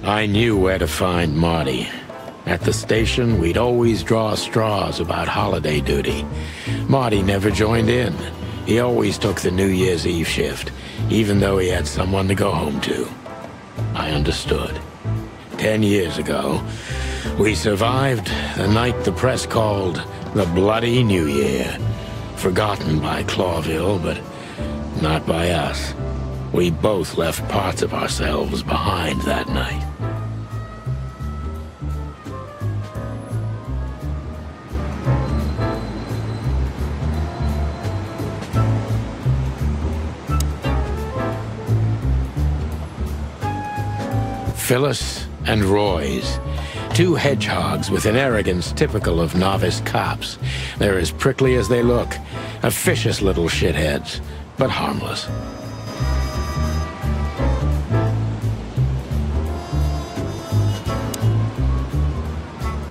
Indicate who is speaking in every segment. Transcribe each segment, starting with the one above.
Speaker 1: I knew where to find Marty. At the station, we'd always draw straws about holiday duty. Marty never joined in. He always took the New Year's Eve shift, even though he had someone to go home to. I understood. 10 years ago, we survived the night the press called the Bloody New Year. Forgotten by Clawville, but not by us. We both left parts of ourselves behind that night. Phyllis and Roy's. Two hedgehogs with an arrogance typical of novice cops. They're as prickly as they look. Officious little shitheads, but harmless.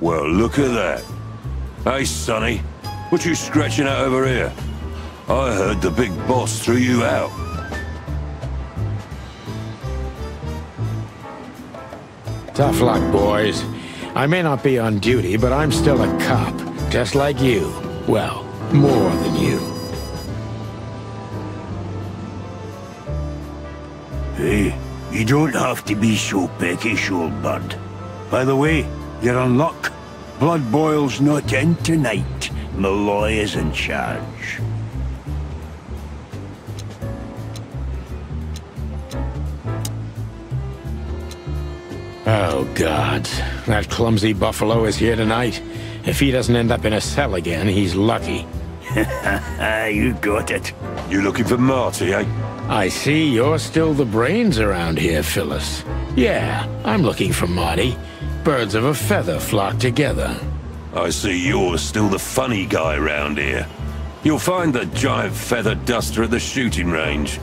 Speaker 2: Well, look at that. Hey, Sonny, what you scratching out over here? I heard the big boss threw you out.
Speaker 1: Tough luck, boys. I may not be on duty, but I'm still a cop, just like you. Well, more than you.
Speaker 3: Hey, you don't have to be so peckish, old bird. By the way, you're in luck. Blood Boil's not in tonight. Malloy is in charge.
Speaker 1: Oh, God. That clumsy buffalo is here tonight. If he doesn't end up in a cell again, he's lucky.
Speaker 3: You got it.
Speaker 2: You looking for Marty, eh?
Speaker 1: I see you're still the brains around here, Phyllis. Yeah, I'm looking for Marty. Birds of a feather flock together.
Speaker 2: I see you're still the funny guy round here. You'll find the giant feather duster at the shooting range.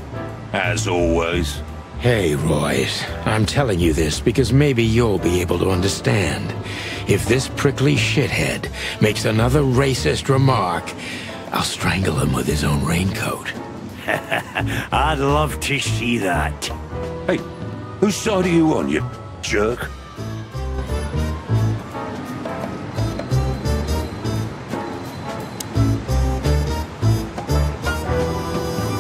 Speaker 2: As always.
Speaker 1: Hey, Royce, I'm telling you this because maybe you'll be able to understand. If this prickly shithead makes another racist remark, I'll strangle him with his own raincoat.
Speaker 3: I'd love to see that.
Speaker 2: Hey, whose side are you on, you jerk?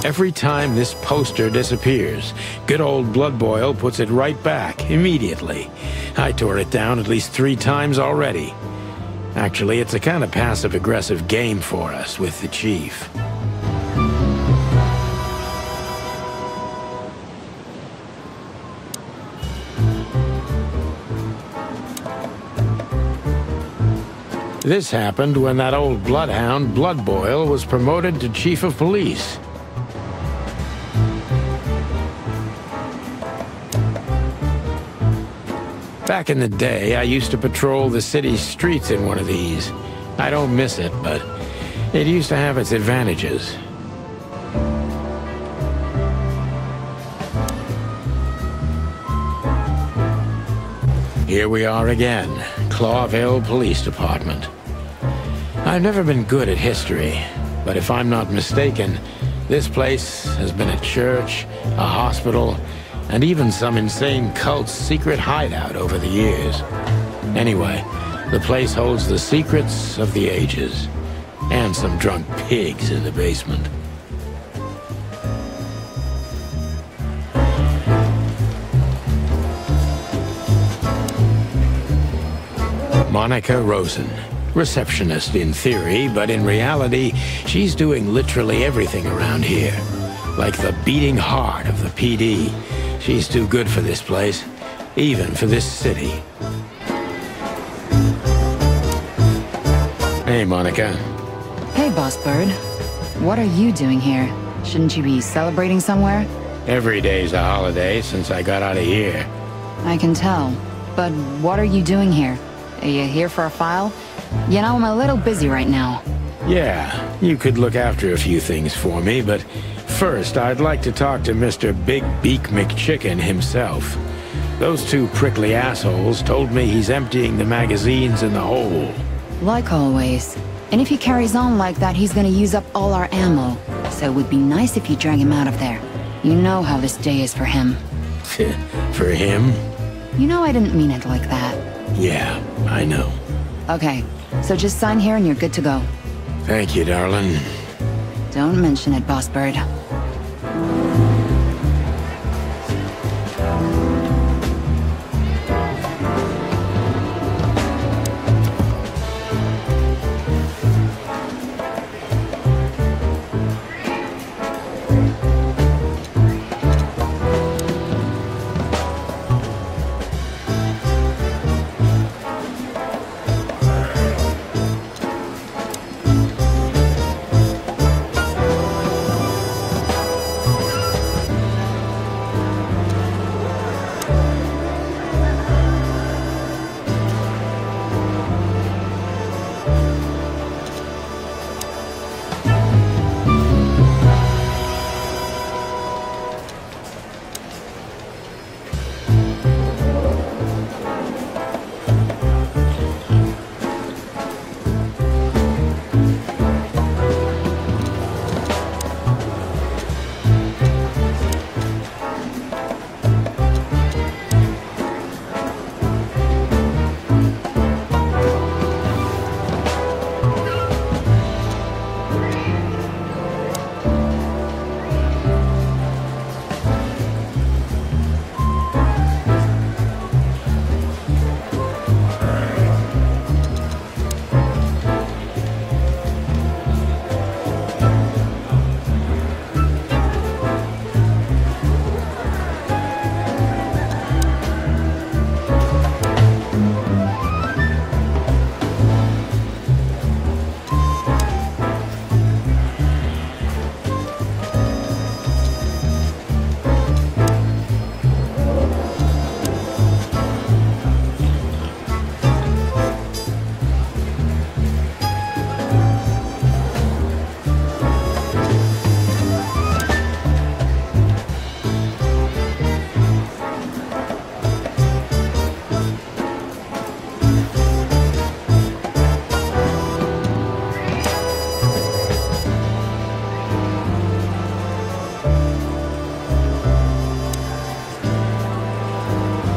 Speaker 1: Every time this poster disappears, good old Blood Boil puts it right back, immediately. I tore it down at least 3 times already. Actually, it's a kind of passive-aggressive game for us with the chief. This happened when that old bloodhound, Bloodboil, was promoted to chief of police. Back in the day, I used to patrol the city's streets in one of these. I don't miss it, but it used to have its advantages. Here we are again, Clawville Police Department. I've never been good at history, but if I'm not mistaken, this place has been a church, a hospital, and even some insane cult's secret hideout over the years. Anyway, the place holds the secrets of the ages, and some drunk pigs in the basement. Monica Rosen. Receptionist in theory, but in reality, she's doing literally everything around here. Like the beating heart of the PD. She's too good for this place, even for this city. Hey, Monica.
Speaker 4: Hey, Boss Bird. What are you doing here? Shouldn't you be celebrating somewhere?
Speaker 1: Every day's a holiday since I got out of here.
Speaker 4: I can tell. But what are you doing here? Are you here for a file? You know, I'm a little busy right now.
Speaker 1: Yeah, you could look after a few things for me, but first I'd like to talk to Mr. Big Beak McChicken himself. Those two prickly assholes told me he's emptying the magazines in the hole.
Speaker 4: Like always. And if he carries on like that, he's gonna use up all our ammo. So it would be nice if you drag him out of there. You know how this day is for him.
Speaker 1: For him?
Speaker 4: You know I didn't mean it like that.
Speaker 1: Yeah, I know.
Speaker 4: Okay, so just sign here and you're good to go.
Speaker 1: Thank you, darling.
Speaker 4: Don't mention it, Boss Bird.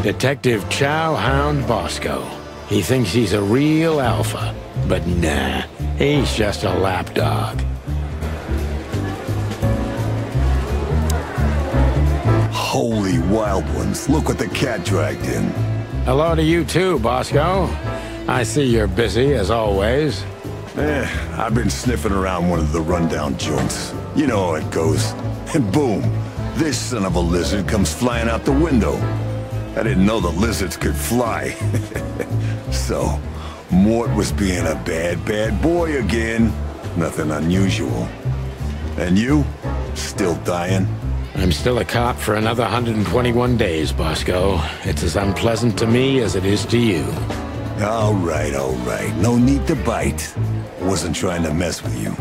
Speaker 1: Detective Chow Hound Bosco. He thinks he's a real alpha, but nah, he's just a lapdog.
Speaker 5: Holy wild ones, look what the cat dragged in.
Speaker 1: Hello to you too, Bosco. I see you're busy, as always.
Speaker 5: I've been sniffing around one of the rundown joints. You know how it goes. And boom, this son of a lizard comes flying out the window. I didn't know the lizards could fly. So, Mort was being a bad boy again. Nothing unusual. And you? Still dying?
Speaker 1: I'm still a cop for another 121 days, Bosco. It's as unpleasant to me as it is to you.
Speaker 5: All right. No need to bite. I wasn't trying to mess with you.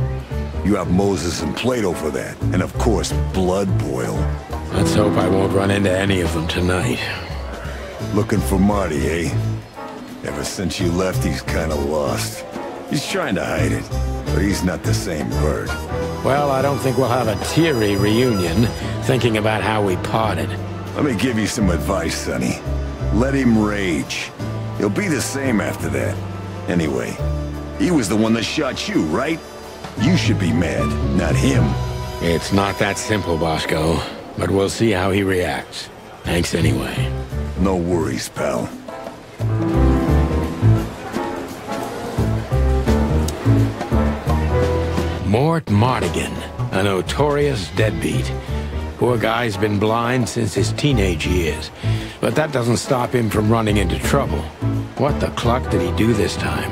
Speaker 5: You have Moses and Plato for that. And of course, Blood Boil.
Speaker 1: Let's hope I won't run into any of them tonight.
Speaker 5: Looking for Marty, eh? Ever since you left, he's kinda lost. He's trying to hide it, but he's not the same bird.
Speaker 1: Well, I don't think we'll have a teary reunion, thinking about how we parted.
Speaker 5: Let me give you some advice, Sonny. Let him rage. He'll be the same after that. Anyway, he was the one that shot you, right? You should be mad, not him.
Speaker 1: It's not that simple, Bosco, but we'll see how he reacts. Thanks anyway.
Speaker 5: No worries, pal.
Speaker 1: Mort Mardigan, a notorious deadbeat. Poor guy's been blind since his teenage years, but that doesn't stop him from running into trouble. What the cluck did he do this time?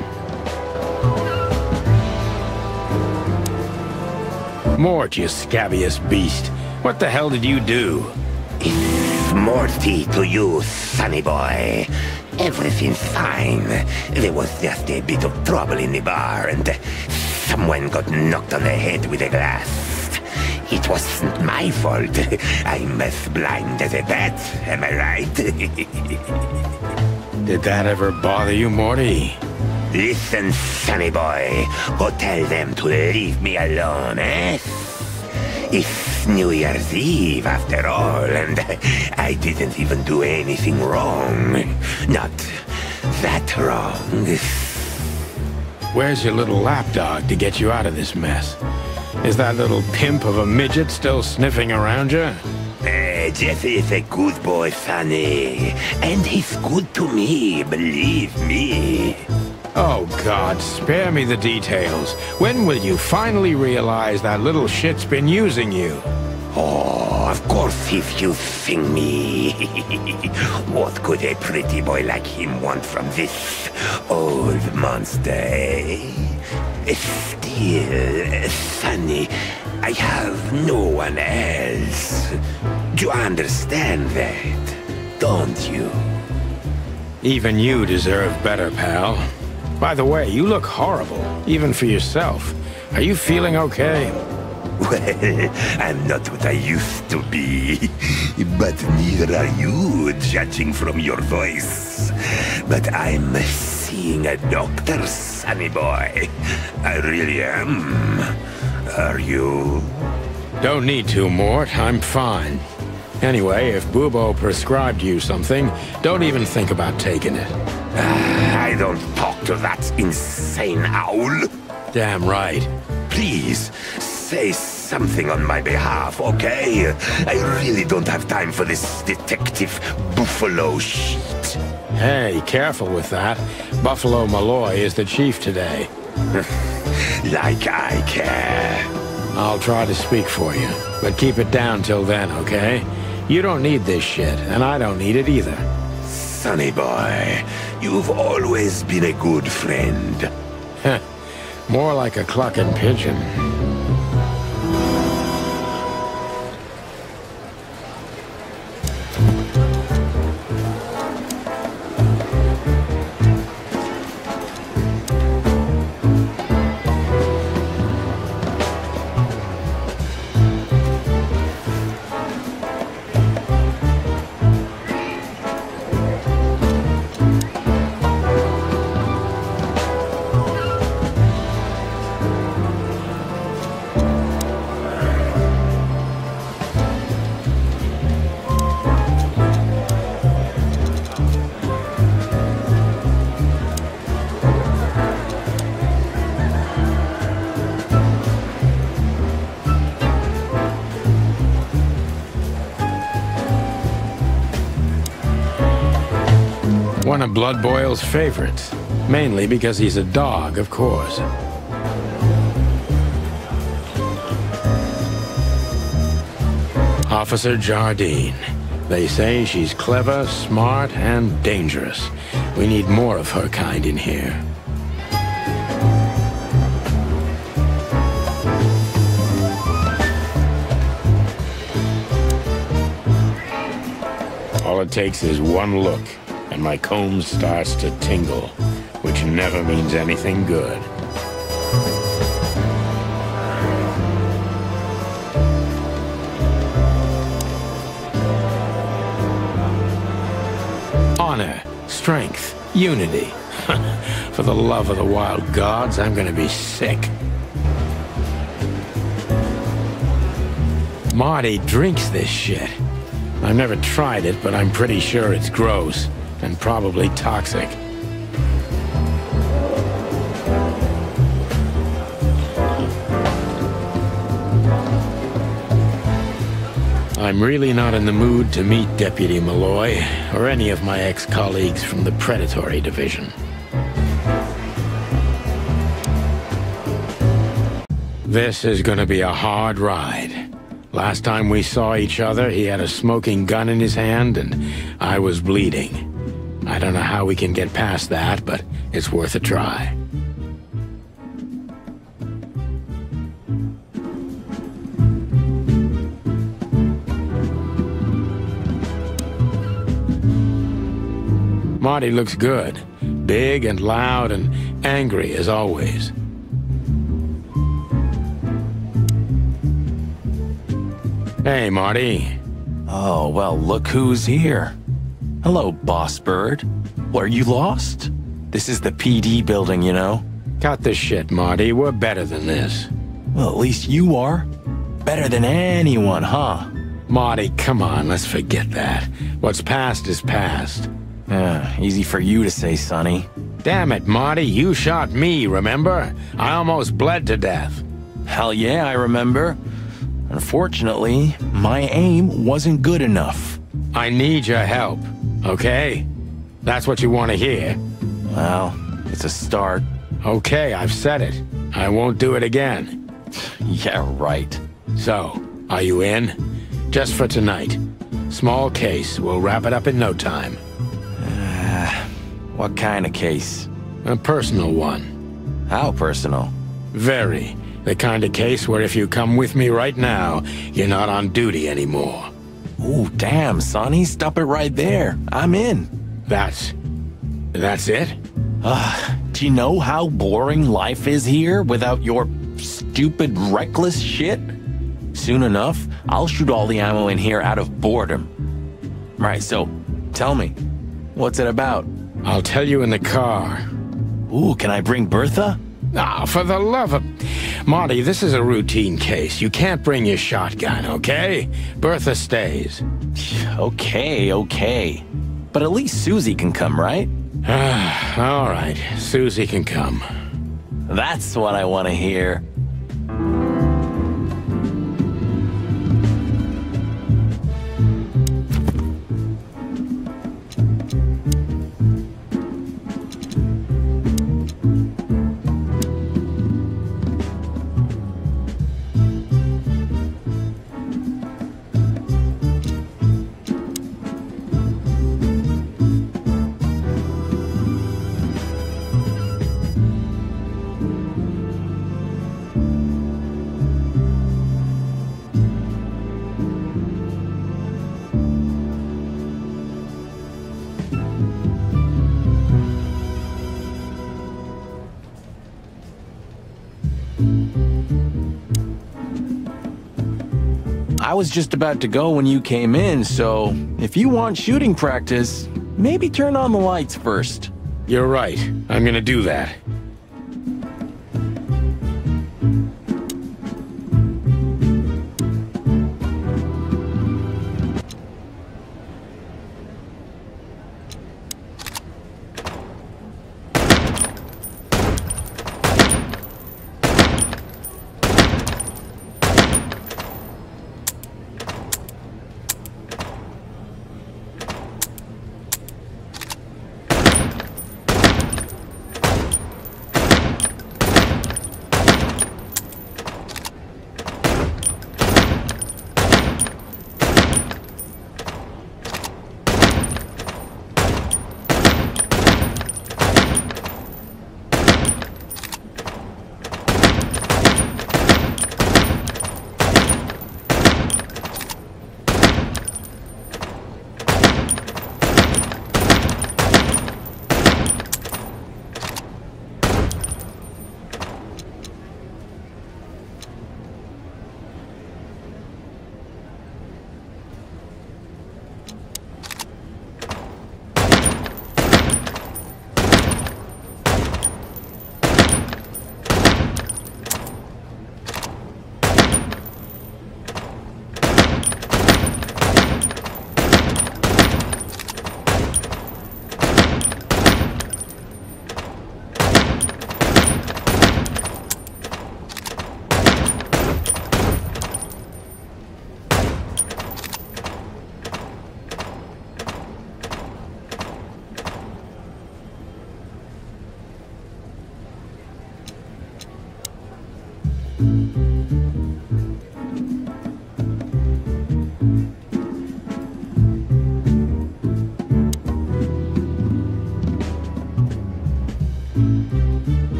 Speaker 1: Mort, you scabious beast. What the hell did you do?
Speaker 6: It's Morty to you, sonny boy. Everything's fine. There was just a bit of trouble in the bar, and someone got knocked on the head with a glass. It wasn't my fault. I'm as blind as a bat, am I right?
Speaker 1: Did that ever bother you, Morty?
Speaker 6: Listen, sonny boy. Go tell them to leave me alone, eh? It's New Year's Eve, after all, and I didn't even do anything wrong. Not that wrong.
Speaker 1: Where's your little lapdog to get you out of this mess? Is that little pimp of a midget still sniffing around you?
Speaker 6: Jesse is a good boy, Sonny. And he's good to me, believe me.
Speaker 1: Oh, God, spare me the details. When will you finally realize that little shit's been using you?
Speaker 6: Oh, of course he's using me. What could a pretty boy like him want from this old monster, eh? Still, Sonny, I have no one else. Do you understand that, don't you?
Speaker 1: Even you deserve better, pal. By the way, you look horrible, even for yourself. Are you feeling okay?
Speaker 6: Well, I'm not what I used to be, but neither are you, judging from your voice. But I'm seeing a doctor, sonny boy. I really am. Are you?
Speaker 1: Don't need to, Mort. I'm fine. Anyway, if Bubo prescribed you something, don't even think about taking it.
Speaker 6: I don't talk to that insane owl.
Speaker 1: Damn right.
Speaker 6: Please, say something on my behalf, okay? I really don't have time for this detective buffalo shit.
Speaker 1: Hey, careful with that. Buffalo Malloy is the chief today.
Speaker 6: Like I care.
Speaker 1: I'll try to speak for you, but keep it down till then, okay? You don't need this shit, and I don't need it either.
Speaker 6: Sonny boy, you've always been a good friend.
Speaker 1: More like a clucking pigeon. One of Blood Boil's favorites. Mainly because he's a dog, of course. Officer Jardine. They say she's clever, smart, and dangerous. We need more of her kind in here. All it takes is one look, and my comb starts to tingle, which never means anything good. Honor, strength, unity. For the love of the wild gods, I'm gonna be sick. Marty drinks this shit. I've never tried it, but I'm pretty sure it's gross, and probably toxic. I'm really not in the mood to meet Deputy Malloy, or any of my ex-colleagues from the Predatory Division. This is gonna be a hard ride. Last time we saw each other, he had a smoking gun in his hand, and I was bleeding. I don't know how we can get past that, but it's worth a try. Marty looks good. Big and loud and angry as always. Hey, Marty.
Speaker 7: Oh, well, look who's here. Hello, Boss Bird. What, are you lost? This is the PD building, you know?
Speaker 1: Cut the shit, Marty. We're better than this.
Speaker 7: Well, at least you are. Better than anyone, huh?
Speaker 1: Marty, come on, let's forget that. What's past is past.
Speaker 7: Easy for you to say, Sonny.
Speaker 1: Damn it, Marty, you shot me, remember? I almost bled to death.
Speaker 7: Hell yeah, I remember. Unfortunately, my aim wasn't good enough.
Speaker 1: I need your help, okay? That's what you want to hear.
Speaker 7: Well, it's a start.
Speaker 1: Okay, I've said it. I won't do it again.
Speaker 7: Yeah, right.
Speaker 1: So, are you in? Just for tonight. Small case, we'll wrap it up in no time.
Speaker 7: What kind of case?
Speaker 1: A personal one.
Speaker 7: How personal?
Speaker 1: Very. The kind of case where if you come with me right now, you're not on duty anymore.
Speaker 7: Ooh, damn, Sonny, stop it right there. I'm in.
Speaker 1: That's it?
Speaker 7: Do you know how boring life is here without your stupid, reckless shit? Soon enough, I'll shoot all the ammo in here out of boredom. Right, so, tell me, what's it about?
Speaker 1: I'll tell you in the car.
Speaker 7: Ooh, can I bring Bertha?
Speaker 1: Ah, for the love of... Marty, this is a routine case. You can't bring your shotgun, okay? Bertha stays.
Speaker 7: Okay. But at least Susie can come, right?
Speaker 1: All right, Susie can come.
Speaker 7: That's what I want to hear. I was just about to go when you came in, so if you want shooting practice, maybe turn on the lights first.
Speaker 1: You're right. I'm gonna do that.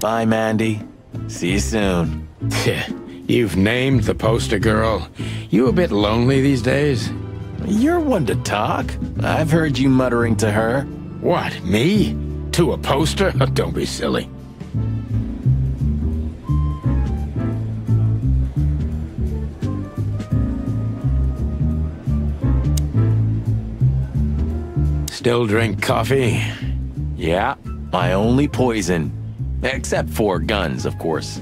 Speaker 7: Bye, Mandy. See you soon.
Speaker 1: You've named the poster girl. You a bit lonely these days?
Speaker 7: You're one to talk. I've heard you muttering to her.
Speaker 1: What, me? To a poster? Don't be silly. Still drink coffee?
Speaker 7: Yeah, my only poison. Except for guns, of course.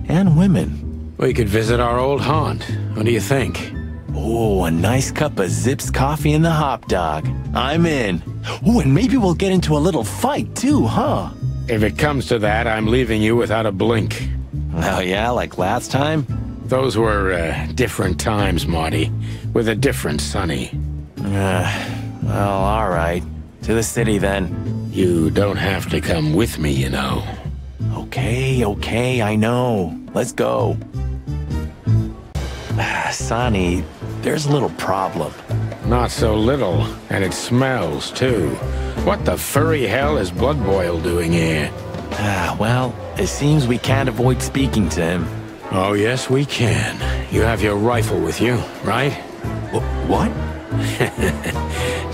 Speaker 7: And women.
Speaker 1: We could visit our old haunt. What do you think?
Speaker 7: Oh, a nice cup of Zips coffee and the hop dog. I'm in. Oh, and maybe we'll get into a little fight too, huh?
Speaker 1: If it comes to that, I'm leaving you without a blink.
Speaker 7: Oh yeah, like last time?
Speaker 1: Those were, different times, Marty. With a different Sonny.
Speaker 7: Well, all right. To the city, then.
Speaker 1: You don't have to come with me, you know.
Speaker 7: Okay, I know. Let's go. Sonny, there's a little problem.
Speaker 1: Not so little, and it smells, too. What the furry hell is Blood Boil doing here?
Speaker 7: Well, it seems we can't avoid speaking to him.
Speaker 1: Oh, yes, we can. You have your rifle with you, right?
Speaker 7: What?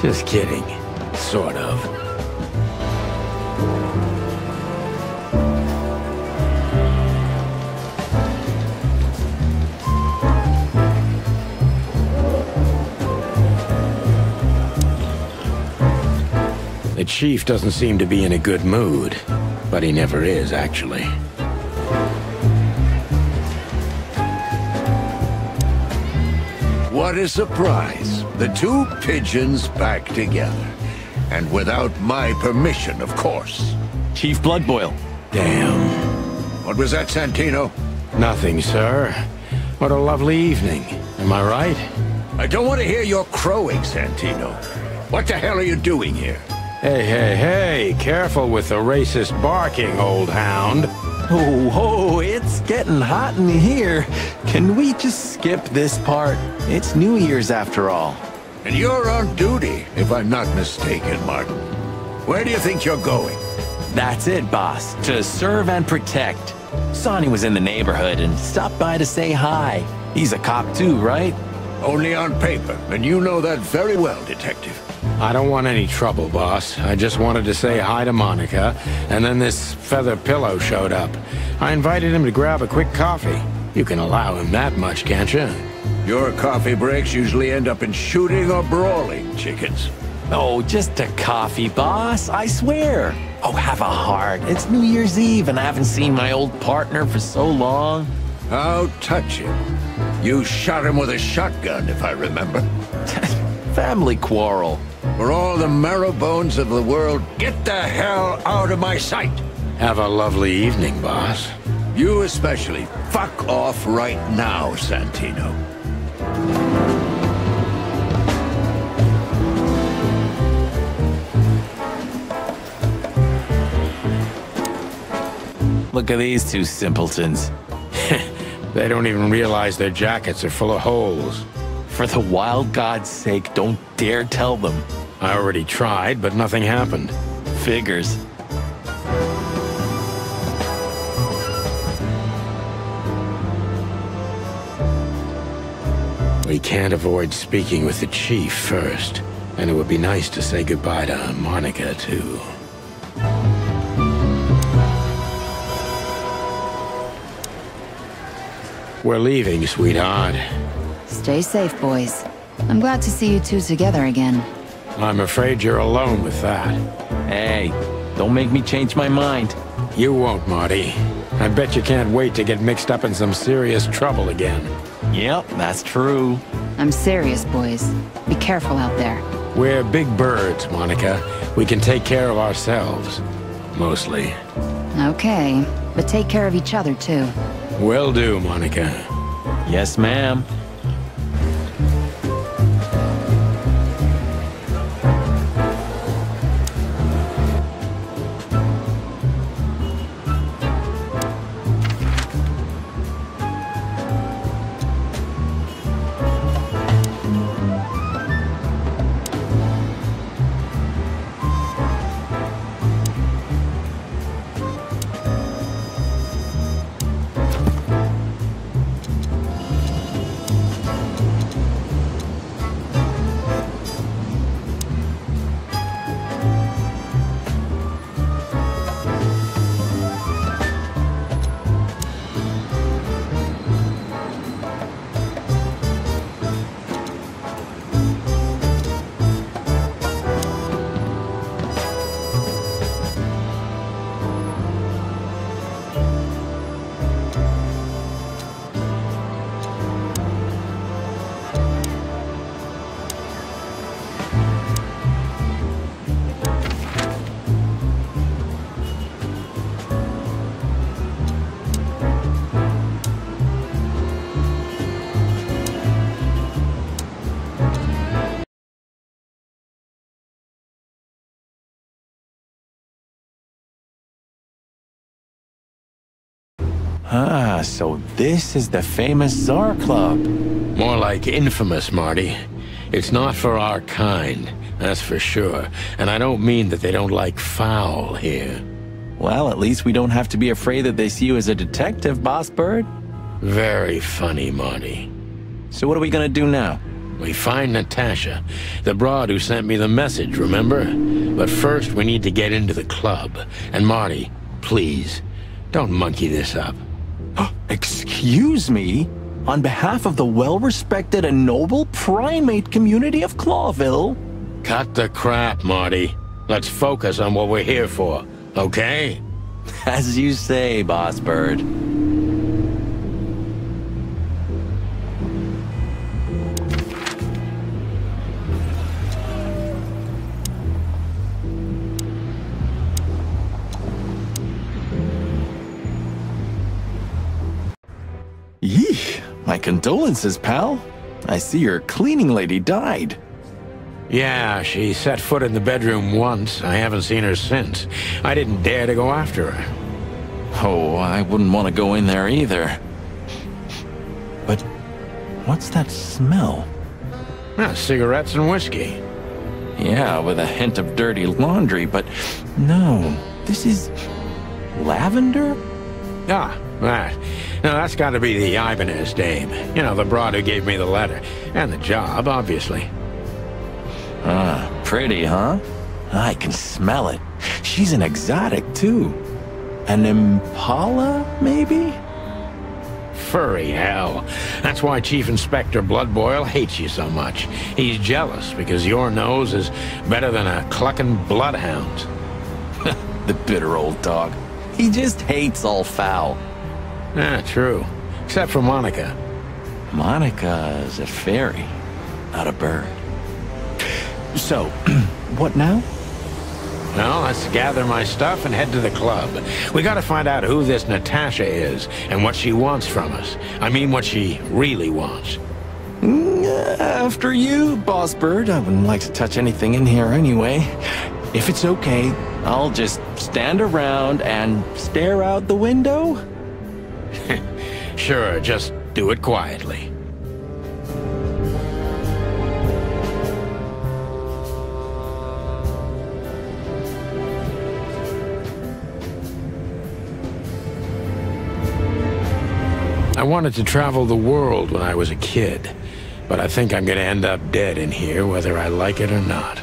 Speaker 1: Just kidding. Sort of. The chief doesn't seem to be in a good mood, but he never is, actually.
Speaker 8: What a surprise. The two pigeons back together. And without my permission, of course.
Speaker 7: Chief Bloodboil.
Speaker 1: Damn.
Speaker 8: What was that, Santino?
Speaker 1: Nothing, sir. What a lovely evening. Am I right?
Speaker 8: I don't want to hear your crowing, Santino. What the hell are you doing here?
Speaker 1: Hey, careful with the racist barking, old hound.
Speaker 7: Oh, it's getting hot in here. Can we just skip this part? It's New Year's after all.
Speaker 8: And you're on duty, if I'm not mistaken, Martin. Where do you think you're going?
Speaker 7: That's it, boss. To serve and protect. Sonny was in the neighborhood and stopped by to say hi. He's a cop too, right?
Speaker 8: Only on paper, and you know that very well, Detective.
Speaker 1: I don't want any trouble, boss. I just wanted to say hi to Monica, and then this feather pillow showed up. I invited him to grab a quick coffee. You can allow him that much, can't you?
Speaker 8: Your coffee breaks usually end up in shooting or brawling, chickens.
Speaker 7: Oh, just a coffee, boss, I swear. Oh, have a heart. It's New Year's Eve and I haven't seen my old partner for so long.
Speaker 8: How touching. You shot him with a shotgun, if I remember.
Speaker 7: Family quarrel.
Speaker 8: For all the marrow bones of the world, get the hell out of my sight!
Speaker 1: Have a lovely evening, boss.
Speaker 8: You especially. Fuck off right now, Santino.
Speaker 7: Look at these two simpletons.
Speaker 1: They don't even realize their jackets are full of holes.
Speaker 7: For the wild God's sake, don't dare tell them.
Speaker 1: I already tried, but nothing happened.
Speaker 7: Figures.
Speaker 1: We can't avoid speaking with the chief first, and it would be nice to say goodbye to Monica, too. We're leaving, sweetheart.
Speaker 4: Stay safe, boys. I'm glad to see you two together again.
Speaker 1: I'm afraid you're alone with that.
Speaker 7: Hey, don't make me change my mind.
Speaker 1: You won't, Marty. I bet you can't wait to get mixed up in some serious trouble again.
Speaker 7: Yep, that's true.
Speaker 4: I'm serious, boys. Be careful out there.
Speaker 1: We're big birds, Monica. We can take care of ourselves. Mostly.
Speaker 4: Okay, but take care of each other, too.
Speaker 1: Will do, Monica.
Speaker 7: Yes, ma'am. Ah, so this is the famous Tsar Club.
Speaker 1: More like infamous, Marty. It's not for our kind, that's for sure. And I don't mean that they don't like foul here.
Speaker 7: Well, at least we don't have to be afraid that they see you as a detective, Boss Bird.
Speaker 1: Very funny, Marty.
Speaker 7: So what are we gonna do now?
Speaker 1: We find Natasha, the broad who sent me the message, remember? But first, we need to get into the club. And Marty, please, don't monkey this up.
Speaker 7: Excuse me? On behalf of the well-respected and noble primate community of Clawville?
Speaker 1: Cut the crap, Marty. Let's focus on what we're here for, okay?
Speaker 7: As you say, Boss Bird. Yeesh, my condolences, pal. I see your cleaning lady died.
Speaker 1: Yeah, she set foot in the bedroom once. I haven't seen her since. I didn't dare to go after her.
Speaker 7: Oh, I wouldn't want to go in there either. But what's that smell?
Speaker 1: Cigarettes and whiskey.
Speaker 7: Yeah, with a hint of dirty laundry, but no, this is lavender?
Speaker 1: Ah, that. Now, that's got to be the Ibanez dame. You know, the broad who gave me the letter. And the job, obviously.
Speaker 7: Ah, pretty, huh? I can smell it. She's an exotic, too. An impala, maybe?
Speaker 1: Furry hell. That's why Chief Inspector Bloodboil hates you so much. He's jealous because your nose is better than a clucking bloodhound.
Speaker 7: The bitter old dog. He just hates all foul.
Speaker 1: Ah, true. Except for Monica.
Speaker 7: Monica is a fairy, not a bird. So, what now?
Speaker 1: Well, let's gather my stuff and head to the club. We gotta find out who this Natasha is and what she wants from us. I mean, what she really wants.
Speaker 7: After you, Boss Bird. I wouldn't like to touch anything in here anyway. If it's okay, I'll just stand around and stare out the window.
Speaker 1: Sure, just do it quietly. I wanted to travel the world when I was a kid, but I think I'm gonna end up dead in here whether I like it or not.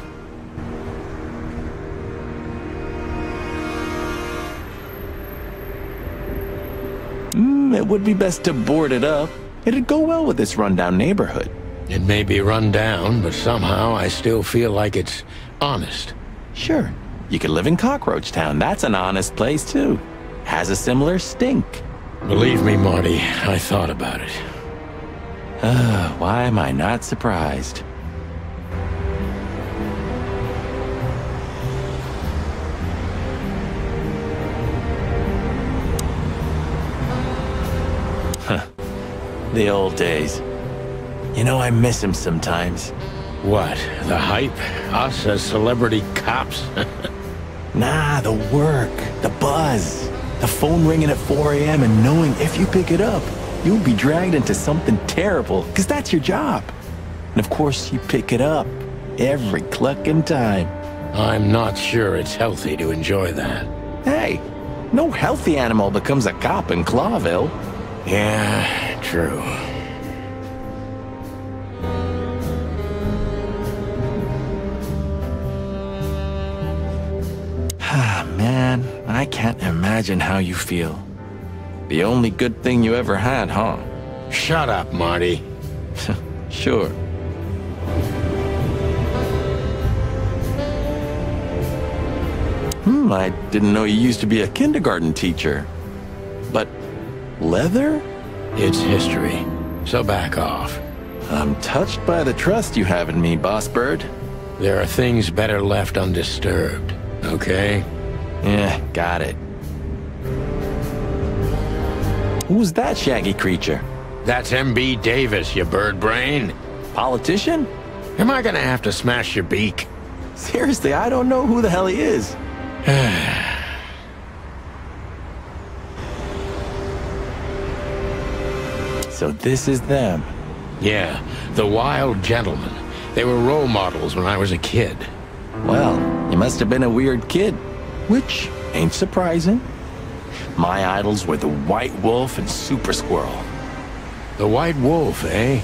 Speaker 7: It would be best to board it up. It'd go well with this rundown neighborhood.
Speaker 1: It may be run down, but somehow I still feel like it's honest.
Speaker 7: Sure, you could live in Cockroach Town. That's an honest place, too. Has a similar stink.
Speaker 1: Believe me, Marty, I thought about it.
Speaker 7: Why am I not surprised? The old days. You know, I miss him sometimes.
Speaker 1: What? The hype? Us as celebrity cops?
Speaker 7: Nah, the work, the buzz, the phone ringing at 4 a.m. and knowing if you pick it up, you'll be dragged into something terrible, because that's your job. And of course, you pick it up every clucking time.
Speaker 1: I'm not sure it's healthy to enjoy that.
Speaker 7: Hey, no healthy animal becomes a cop in Clawville.
Speaker 1: Yeah, true.
Speaker 7: Man, I can't imagine how you feel. The only good thing you ever had, huh?
Speaker 1: Shut up, Marty.
Speaker 7: Sure. I didn't know you used to be a kindergarten teacher. But leather?
Speaker 1: It's history, so back off.
Speaker 7: I'm touched by the trust you have in me, Boss Bird.
Speaker 1: There are things better left undisturbed, okay?
Speaker 7: Yeah, got it. Who's that shaggy creature?
Speaker 1: That's M.B. Davis, you bird brain.
Speaker 7: Politician?
Speaker 1: Am I gonna have to smash your beak?
Speaker 7: Seriously, I don't know who the hell he is. So this is them.
Speaker 1: Yeah, the Wild Gentlemen. They were role models when I was a kid.
Speaker 7: Well, you must have been a weird kid, which ain't surprising. My idols were the White Wolf and Super Squirrel.
Speaker 1: The White Wolf, eh?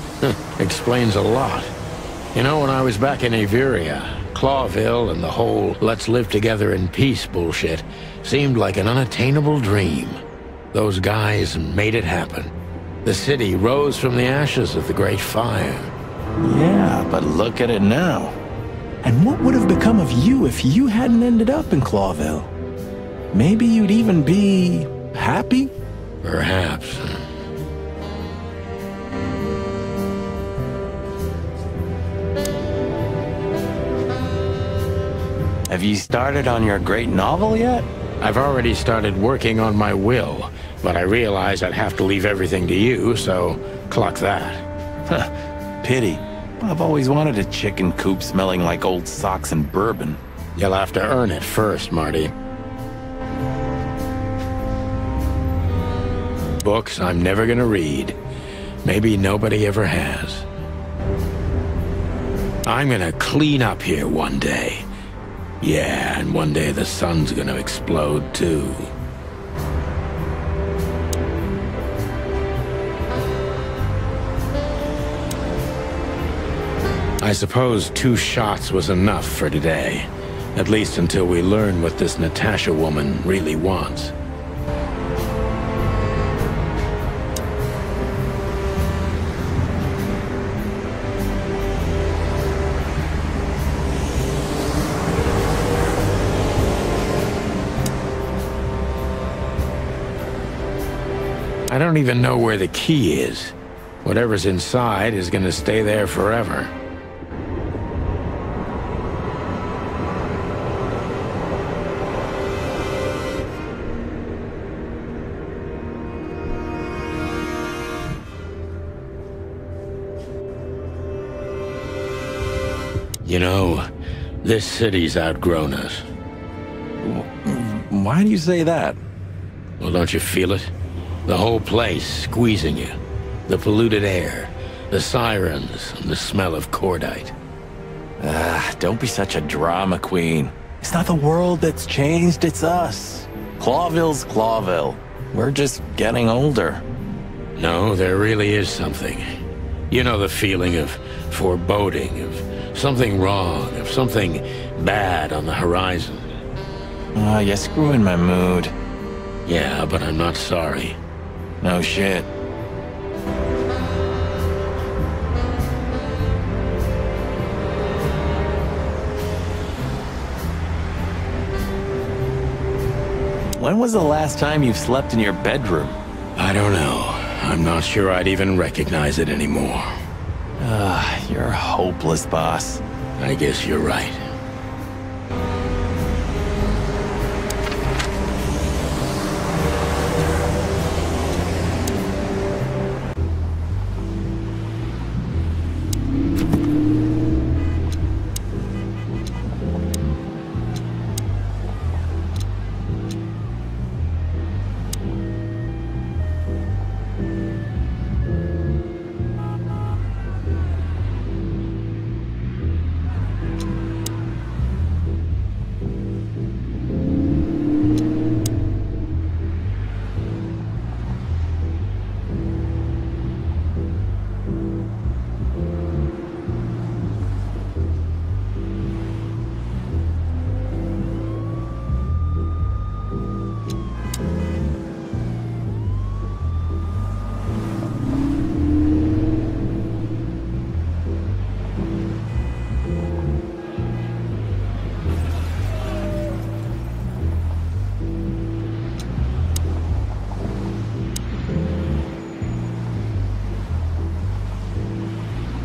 Speaker 1: Explains a lot. You know, when I was back in Averia, Clawville and the whole let's live together in peace bullshit seemed like an unattainable dream. Those guys made it happen. The city rose from the ashes of the Great Fire.
Speaker 7: Yeah, but look at it now. And what would have become of you if you hadn't ended up in Clawville? Maybe you'd even be happy?
Speaker 1: Perhaps.
Speaker 7: Have you started on your great novel yet?
Speaker 1: I've already started working on my will, but I realized I'd have to leave everything to you, so cluck that.
Speaker 7: Pity. I've always wanted a chicken coop smelling like old socks and bourbon.
Speaker 1: You'll have to earn it first, Marty. Books I'm never gonna read. Maybe nobody ever has. I'm gonna clean up here one day. Yeah, and one day the sun's gonna explode too. I suppose 2 shots was enough for today. At least until we learn what this Natasha woman really wants. I don't even know where the key is. Whatever's inside is gonna stay there forever. You know, this city's outgrown us.
Speaker 7: Why do you say that?
Speaker 1: Well, don't you feel it? The whole place squeezing you. The polluted air, the sirens, and the smell of cordite.
Speaker 7: Don't be such a drama queen. It's not the world that's changed, it's us. Clawville's Clawville. We're just getting older.
Speaker 1: No, there really is something. You know the feeling of foreboding, of something wrong, of something bad on the horizon.
Speaker 7: You're screwing my mood.
Speaker 1: Yeah, but I'm not sorry.
Speaker 7: No shit. When was the last time you've slept in your bedroom?
Speaker 1: I don't know. I'm not sure I'd even recognize it anymore.
Speaker 7: You're hopeless, boss.
Speaker 1: I guess you're right.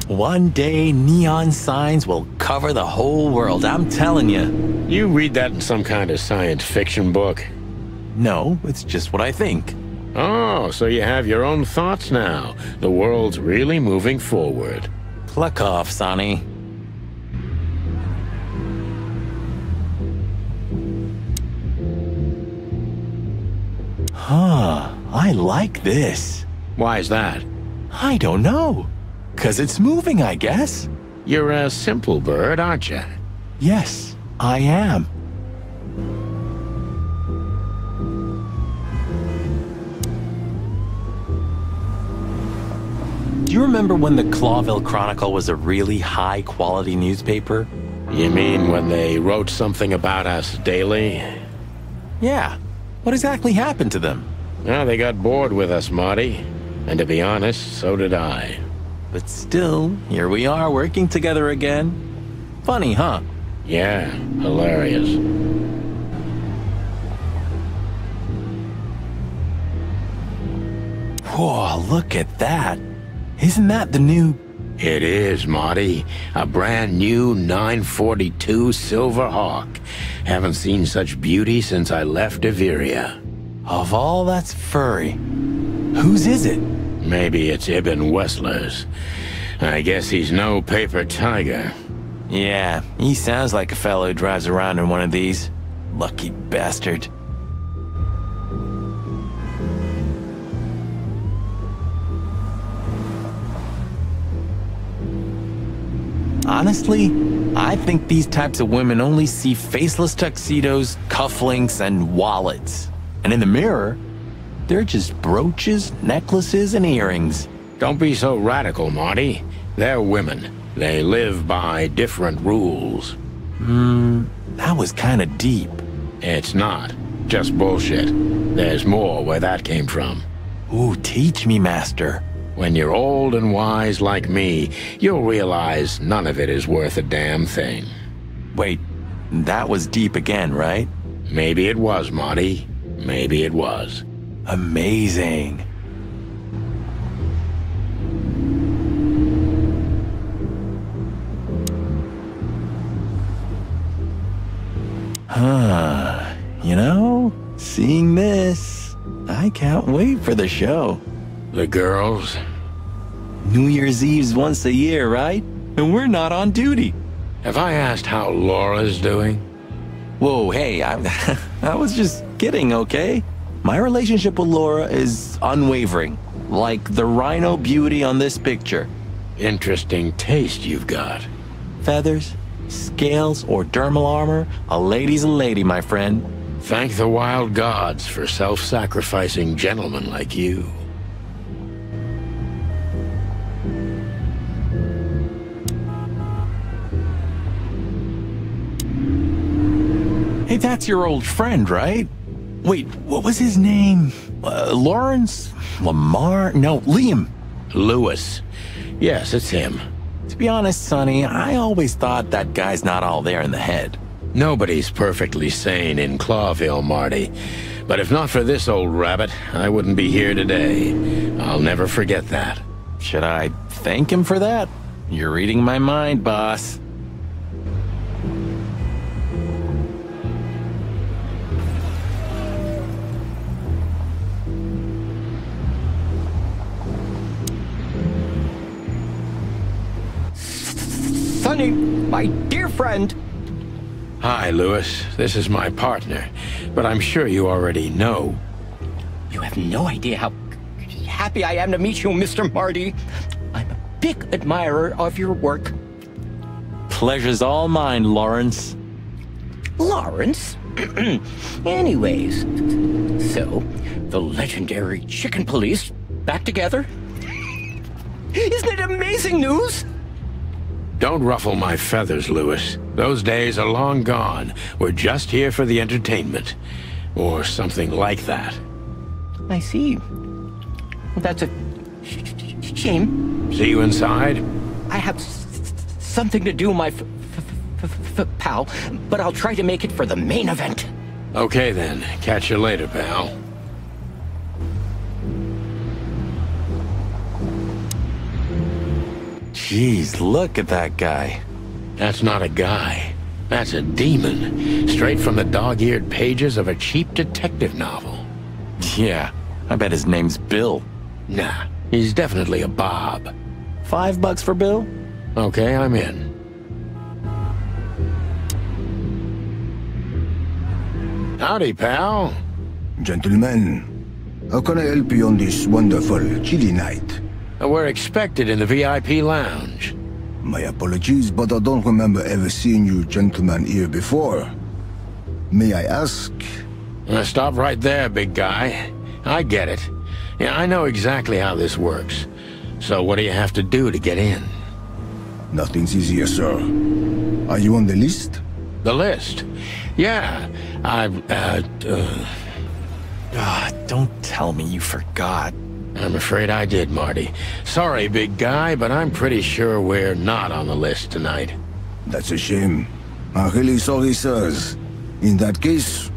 Speaker 7: One day, neon signs will cover the whole world, I'm telling you.
Speaker 1: You read that in some kind of science fiction book?
Speaker 7: No, it's just what I think.
Speaker 1: Oh, so you have your own thoughts now. The world's really moving forward.
Speaker 7: Pluck off, Sonny. Huh, I like this.
Speaker 1: Why is that?
Speaker 7: I don't know. 'Cause it's moving, I guess.
Speaker 1: You're a simple bird, aren't you?
Speaker 7: Yes, I am. Do you remember when the Clawville Chronicle was a really high-quality newspaper?
Speaker 1: You mean when they wrote something about us daily?
Speaker 7: Yeah. What exactly happened to them?
Speaker 1: Well, they got bored with us, Marty. And to be honest, so did I.
Speaker 7: But still, here we are working together again. Funny, huh?
Speaker 1: Yeah, hilarious.
Speaker 7: Whoa, look at that. Isn't that the new...
Speaker 1: It is, Marty. A brand new 942 Silver Hawk. Haven't seen such beauty since I left Iveria.
Speaker 7: Of all that's furry, whose is it?
Speaker 1: Maybe it's Ibn Wessler's. I guess he's no paper tiger.
Speaker 7: Yeah, he sounds like a fellow who drives around in one of these. Lucky bastard. Honestly, I think these types of women only see faceless tuxedos, cufflinks, and wallets. And in the mirror, they're just brooches, necklaces, and earrings.
Speaker 1: Don't be so radical, Marty. They're women. They live by different rules.
Speaker 7: That was kinda deep.
Speaker 1: It's not. Just bullshit. There's more where that came from.
Speaker 7: Ooh, teach me, master.
Speaker 1: When you're old and wise like me, you'll realize none of it is worth a damn thing.
Speaker 7: Wait, that was deep again, right?
Speaker 1: Maybe it was, Marty. Maybe it was.
Speaker 7: Amazing. You know, seeing this, I can't wait for the show.
Speaker 1: The girls?
Speaker 7: New Year's Eve's once a year, right? And we're not on duty.
Speaker 1: Have I asked how Laura's doing?
Speaker 7: Whoa, hey, I was just kidding, okay? My relationship with Laura is unwavering, like the rhino beauty on this picture.
Speaker 1: Interesting taste you've got.
Speaker 7: Feathers, scales, or dermal armor, a lady's a lady, my friend.
Speaker 1: Thank the wild gods for self-sacrificing gentlemen like you.
Speaker 7: Hey, that's your old friend, right? Wait, what was his name? Lawrence? Lamar? No, Liam.
Speaker 1: Lewis. Yes, it's him.
Speaker 7: To be honest, Sonny, I always thought that guy's not all there in the head.
Speaker 1: Nobody's perfectly sane in Clawville, Marty. But if not for this old rabbit, I wouldn't be here today. I'll never forget that.
Speaker 7: Should I thank him for that? You're reading my mind, boss.
Speaker 9: Sonny, my dear friend.
Speaker 1: Hi, Lewis. This is my partner, but I'm sure you already know.
Speaker 9: You have no idea how happy I am to meet you, Mr. Marty. I'm a big admirer of your work.
Speaker 7: Pleasure's all mine, Lawrence.
Speaker 9: Lawrence? Anyways, so, the legendary Chicken Police back together? Isn't it amazing news?
Speaker 1: Don't ruffle my feathers, Lewis. Those days are long gone. We're just here for the entertainment. Or something like that.
Speaker 9: I see. That's a shame.
Speaker 1: See you inside?
Speaker 9: I have something to do, my pal, but I'll try to make it for the main event.
Speaker 1: Okay then. Catch you later, pal.
Speaker 7: Jeez, look at that guy.
Speaker 1: That's not a guy. That's a demon. Straight from the dog-eared pages of a cheap detective novel.
Speaker 7: Yeah, I bet his name's Bill.
Speaker 1: Nah, he's definitely a Bob.
Speaker 7: $5 for Bill?
Speaker 1: Okay, I'm in. Howdy, pal.
Speaker 3: Gentlemen, how can I help you on this wonderful, chilly night?
Speaker 1: We're expected in the VIP lounge.
Speaker 5: My apologies, but I don't remember ever seeing you gentlemen here before. May I ask?
Speaker 1: Stop right there, big guy. I get it. Yeah, I know exactly how this works. So what do you have to do to get in?
Speaker 5: Nothing's easier, sir. Are you on the list?
Speaker 1: The list? Yeah,
Speaker 7: Don't tell me you forgot.
Speaker 1: I'm afraid I did, Marty. Sorry, big guy, but I'm pretty sure we're not on the list tonight.
Speaker 5: That's a shame. I'm really sorry, sirs. In that case,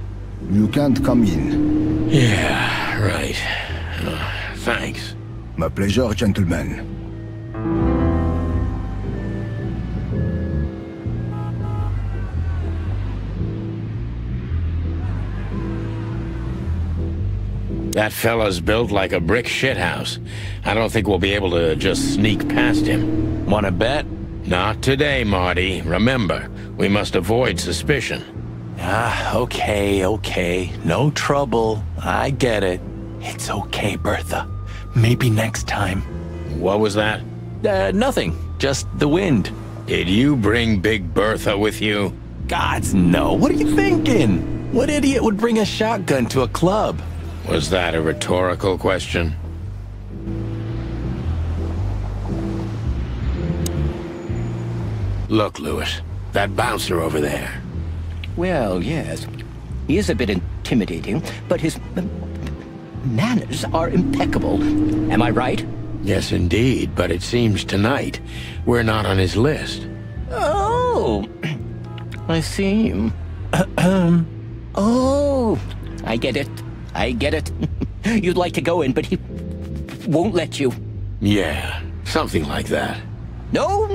Speaker 5: you can't come in.
Speaker 1: Yeah, right. Thanks.
Speaker 5: My pleasure, gentlemen.
Speaker 1: That fella's built like a brick shithouse. I don't think we'll be able to just sneak past him.
Speaker 7: Wanna bet?
Speaker 1: Not today, Marty. Remember, we must avoid suspicion.
Speaker 7: Okay. No trouble. I get it. It's okay, Bertha. Maybe next time.
Speaker 1: What was that?
Speaker 7: Nothing. Just the wind.
Speaker 1: Did you bring Big Bertha with you?
Speaker 7: Gods, no. What are you thinking? What idiot would bring a shotgun to a club?
Speaker 1: Was that a rhetorical question? Look, Lewis, that bouncer over there.
Speaker 9: Well, yes. He is a bit intimidating, but his manners are impeccable. Am I right?
Speaker 1: Yes, indeed, but it seems tonight we're not on his list.
Speaker 9: Oh, I see. Oh, I get it. You'd like to go in, but he won't let you.
Speaker 1: Yeah, something like that.
Speaker 9: No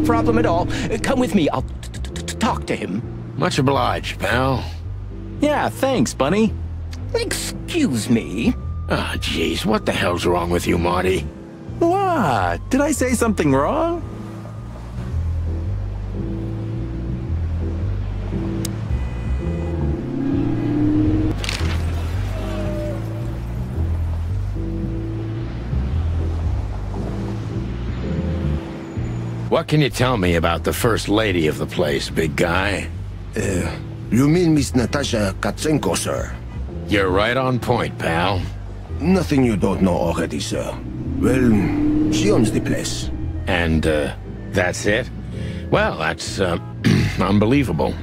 Speaker 9: problem at all. Come with me. I'll talk to him.
Speaker 1: Much obliged, pal.
Speaker 7: Yeah, thanks, Bunny.
Speaker 9: Excuse me.
Speaker 1: Ah, jeez, what the hell's wrong with you, Marty?
Speaker 7: What? Did I say something wrong?
Speaker 1: What can you tell me about the first lady of the place, big guy?
Speaker 5: You mean Miss Natasha Katsenko, sir?
Speaker 1: You're right on point, pal.
Speaker 5: Nothing you don't know already, sir. Well, she owns the place.
Speaker 1: And, that's it? Well, that's, unbelievable.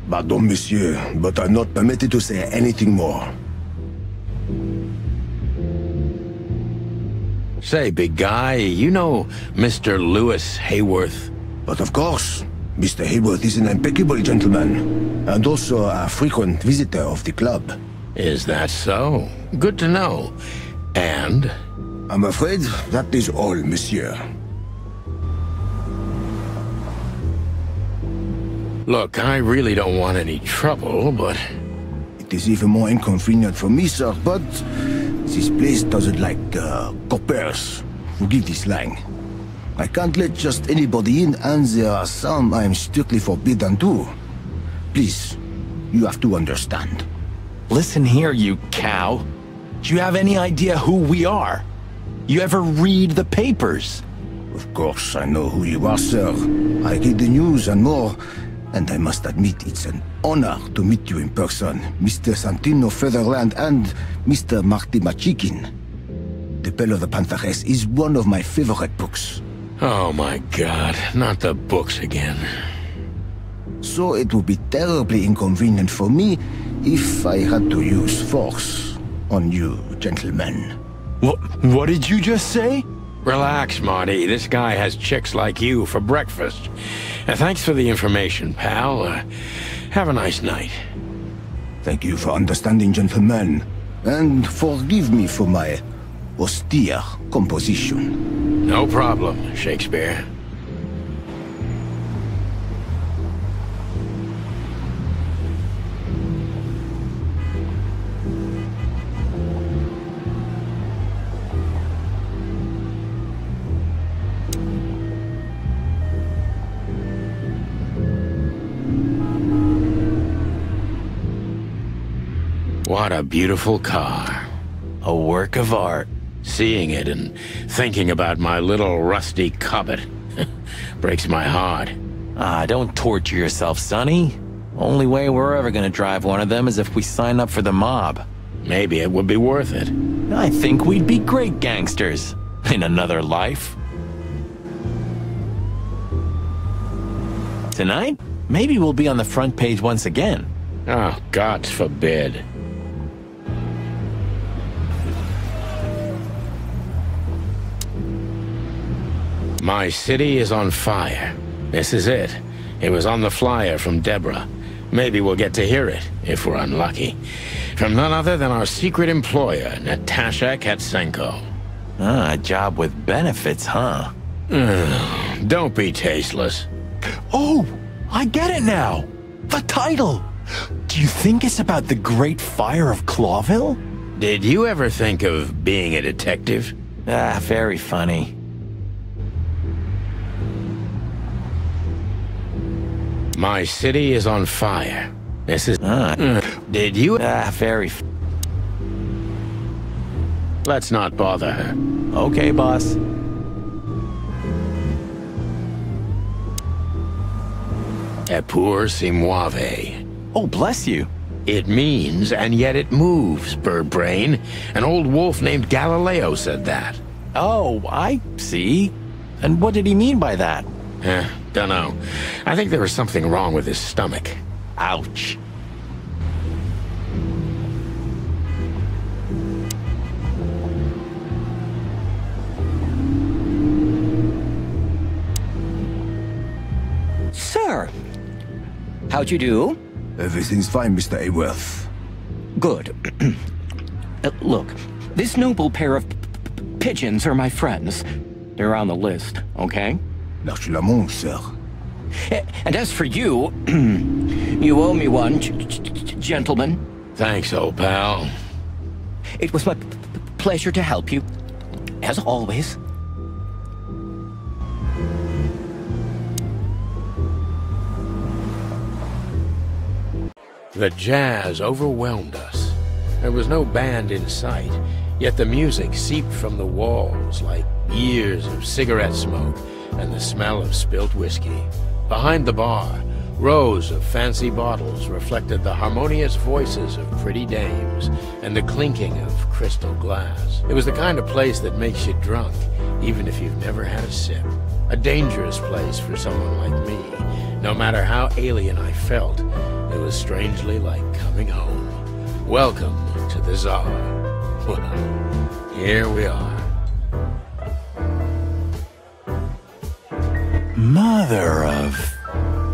Speaker 5: Pardon, monsieur, but I'm not permitted to say anything more.
Speaker 1: Say, big guy, you know Mr. Lewis Hayworth?
Speaker 5: But of course, Mr. Hayworth is an impeccable gentleman, and also a frequent visitor of the club.
Speaker 1: Is that so? Good to know. And?
Speaker 5: I'm afraid that is all, monsieur.
Speaker 1: Look, I really don't want any trouble, but...
Speaker 5: It is even more inconvenient for me, sir, but this place doesn't like coppers. Forgive this slang. I can't let just anybody in, and there are some I'm strictly forbidden to. Please, you have to understand.
Speaker 7: Listen here, you cow. Do you have any idea who we are? You ever read the papers?
Speaker 5: Of course, I know who you are, sir. I read the news and more, and I must admit it's an honor to meet you in person, Mr. Santino Featherland and Mr. Marty Machikin. The Bell of the Pantheress is one of my favorite books.
Speaker 1: Oh my god, not the books again.
Speaker 5: So it would be terribly inconvenient for me if I had to use force on you, gentlemen.
Speaker 7: What did you just say?
Speaker 1: Relax, Marty. This guy has chicks like you for breakfast. Thanks for the information, pal. Have a nice night.
Speaker 5: Thank you for understanding, gentlemen. And forgive me for my austere composition.
Speaker 1: No problem, Shakespeare. What a beautiful car.
Speaker 7: A work of art.
Speaker 1: Seeing it and thinking about my little rusty Cobbett breaks my heart.
Speaker 7: Ah, don't torture yourself, Sonny. Only way we're ever gonna drive one of them is if we sign up for the mob.
Speaker 1: Maybe it would be worth it.
Speaker 7: I think we'd be great gangsters in another life. Tonight, maybe we'll be on the front page once again.
Speaker 1: Oh, God forbid. My city is on fire. This is it. It was on the flyer from Deborah. Maybe we'll get to hear it, if we're unlucky. From none other than our secret employer, Natasha Katsenko.
Speaker 7: Ah, a job with benefits, huh?
Speaker 1: Don't be tasteless.
Speaker 7: Oh, I get it now. The title. Do you think it's about the Great Fire of Clawville?
Speaker 1: Did you ever think of being a detective?
Speaker 7: Ah, very funny.
Speaker 1: My city is on fire. This is... Did you...
Speaker 7: very...
Speaker 1: Let's not bother her.
Speaker 7: Okay, boss.
Speaker 1: Epur si muove.
Speaker 7: Oh, bless you.
Speaker 1: It means, and yet it moves, bird brain. An old wolf named Galileo said that.
Speaker 7: Oh, I see. And what did he mean by that?
Speaker 1: Dunno. I think there was something wrong with his stomach.
Speaker 7: Ouch.
Speaker 9: Sir, how'd you do?
Speaker 3: Everything's fine, Mr. Aworth.
Speaker 9: Good. Look, this noble pair of pigeons are my friends. They're on the list, okay?
Speaker 3: Naturellement, sir.
Speaker 9: And as for you, you owe me one, gentlemen.
Speaker 1: Thanks, old pal.
Speaker 9: It was my pleasure to help you, as always.
Speaker 1: The jazz overwhelmed us. There was no band in sight, yet the music seeped from the walls like years of cigarette smoke and the smell of spilt whiskey. Behind the bar, rows of fancy bottles reflected the harmonious voices of pretty dames and the clinking of crystal glass. It was the kind of place that makes you drunk, even if you've never had a sip. A dangerous place for someone like me. No matter how alien I felt, it was strangely like coming home. Welcome to the Tsar. Well, here we are.
Speaker 7: Mother of...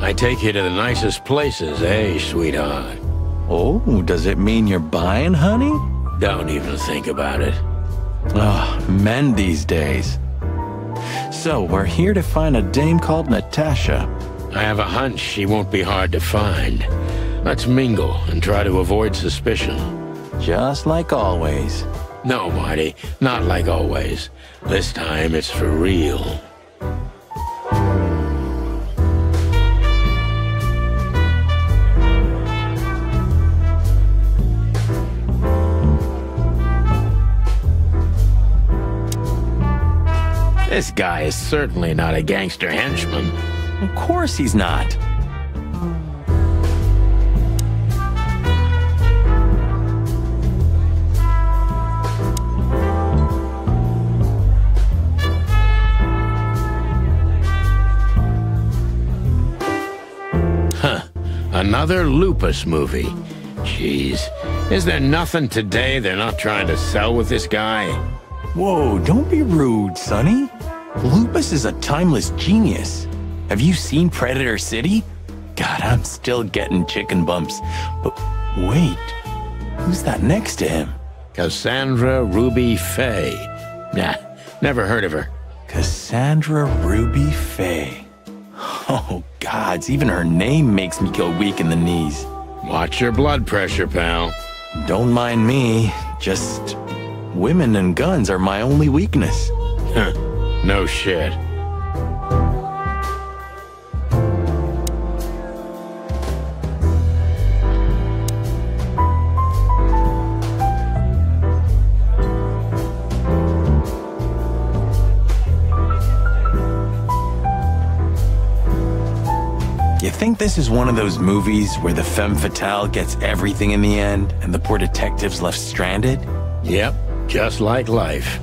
Speaker 1: I take you to the nicest places, eh, sweetheart?
Speaker 7: Oh, does it mean you're buying, honey?
Speaker 1: Don't even think about it.
Speaker 7: Ah, men these days. So, we're here to find a dame called Natasha.
Speaker 1: I have a hunch she won't be hard to find. Let's mingle and try to avoid suspicion.
Speaker 7: Just like always.
Speaker 1: No, Marty, not like always. This time it's for real. This guy is certainly not a gangster henchman.
Speaker 7: Of course he's not.
Speaker 1: Huh. Another Lupus movie. Jeez. Is there nothing today they're not trying to sell with this guy?
Speaker 7: Whoa, don't be rude, Sonny. Lupus is a timeless genius. Have you seen Predator City? God, I'm still getting chicken bumps. But wait, who's that next to him?
Speaker 1: Cassandra Ruby Faye. Nah, never heard of her.
Speaker 7: Cassandra Ruby Faye. Oh, gods, even her name makes me go weak in the knees.
Speaker 1: Watch your blood pressure, pal.
Speaker 7: Don't mind me, just women and guns are my only weakness.
Speaker 1: Huh, no shit.
Speaker 7: You think this is one of those movies where the femme fatale gets everything in the end and the poor detective's left stranded?
Speaker 1: Yep, just like life.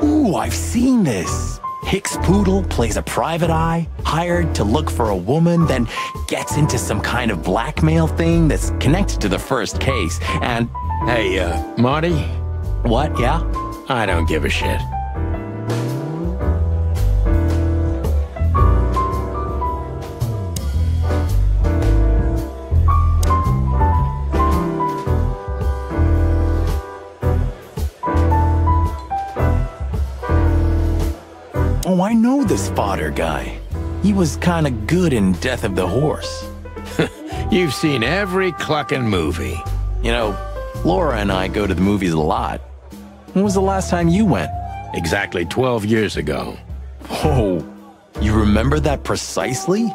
Speaker 7: Ooh, I've seen this. Hicks Poodle plays a private eye, hired to look for a woman, then gets into some kind of blackmail thing that's connected to the first case, and...
Speaker 1: Hey, Marty?
Speaker 7: What, yeah?
Speaker 1: I don't give a shit.
Speaker 7: Oh, I know this fodder guy. He was kinda good in Death of the Horse.
Speaker 1: You've seen every clucking movie.
Speaker 7: You know, Laura and I go to the movies a lot. When was the last time you went?
Speaker 1: Exactly 12 years ago.
Speaker 7: Oh, you remember that precisely?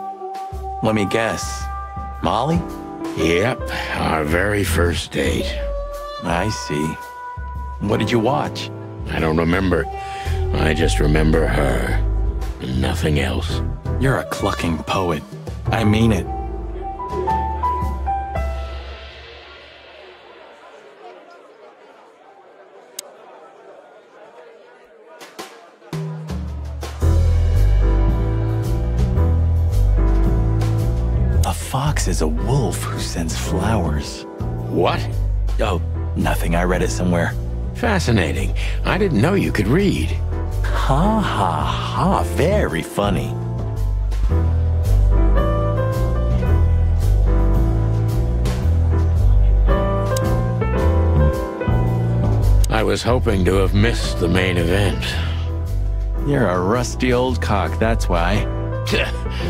Speaker 7: Let me guess. Molly?
Speaker 1: Yep, our very first date.
Speaker 7: I see. What did you watch?
Speaker 1: I don't remember. I just remember her. And nothing else.
Speaker 7: You're a clucking poet. I mean it. A fox is a wolf who sends flowers.
Speaker 1: What?
Speaker 7: Oh, nothing. I read it somewhere.
Speaker 1: Fascinating. I didn't know you could read.
Speaker 7: Ha ha ha. Very funny.
Speaker 1: I was hoping to have missed the main event.
Speaker 7: You're a rusty old cock, that's why.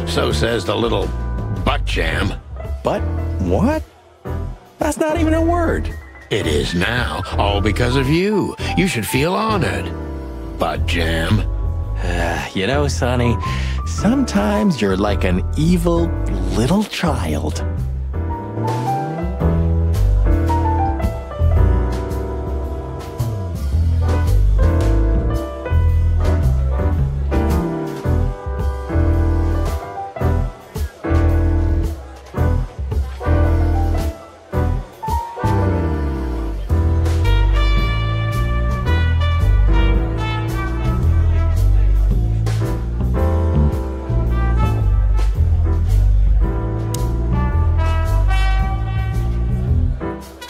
Speaker 1: So says the little butt jam.
Speaker 7: But what? That's not even a word.
Speaker 1: It is now, all because of you. You should feel honored. Butt jam.
Speaker 7: You know, Sonny, sometimes you're like an evil little child.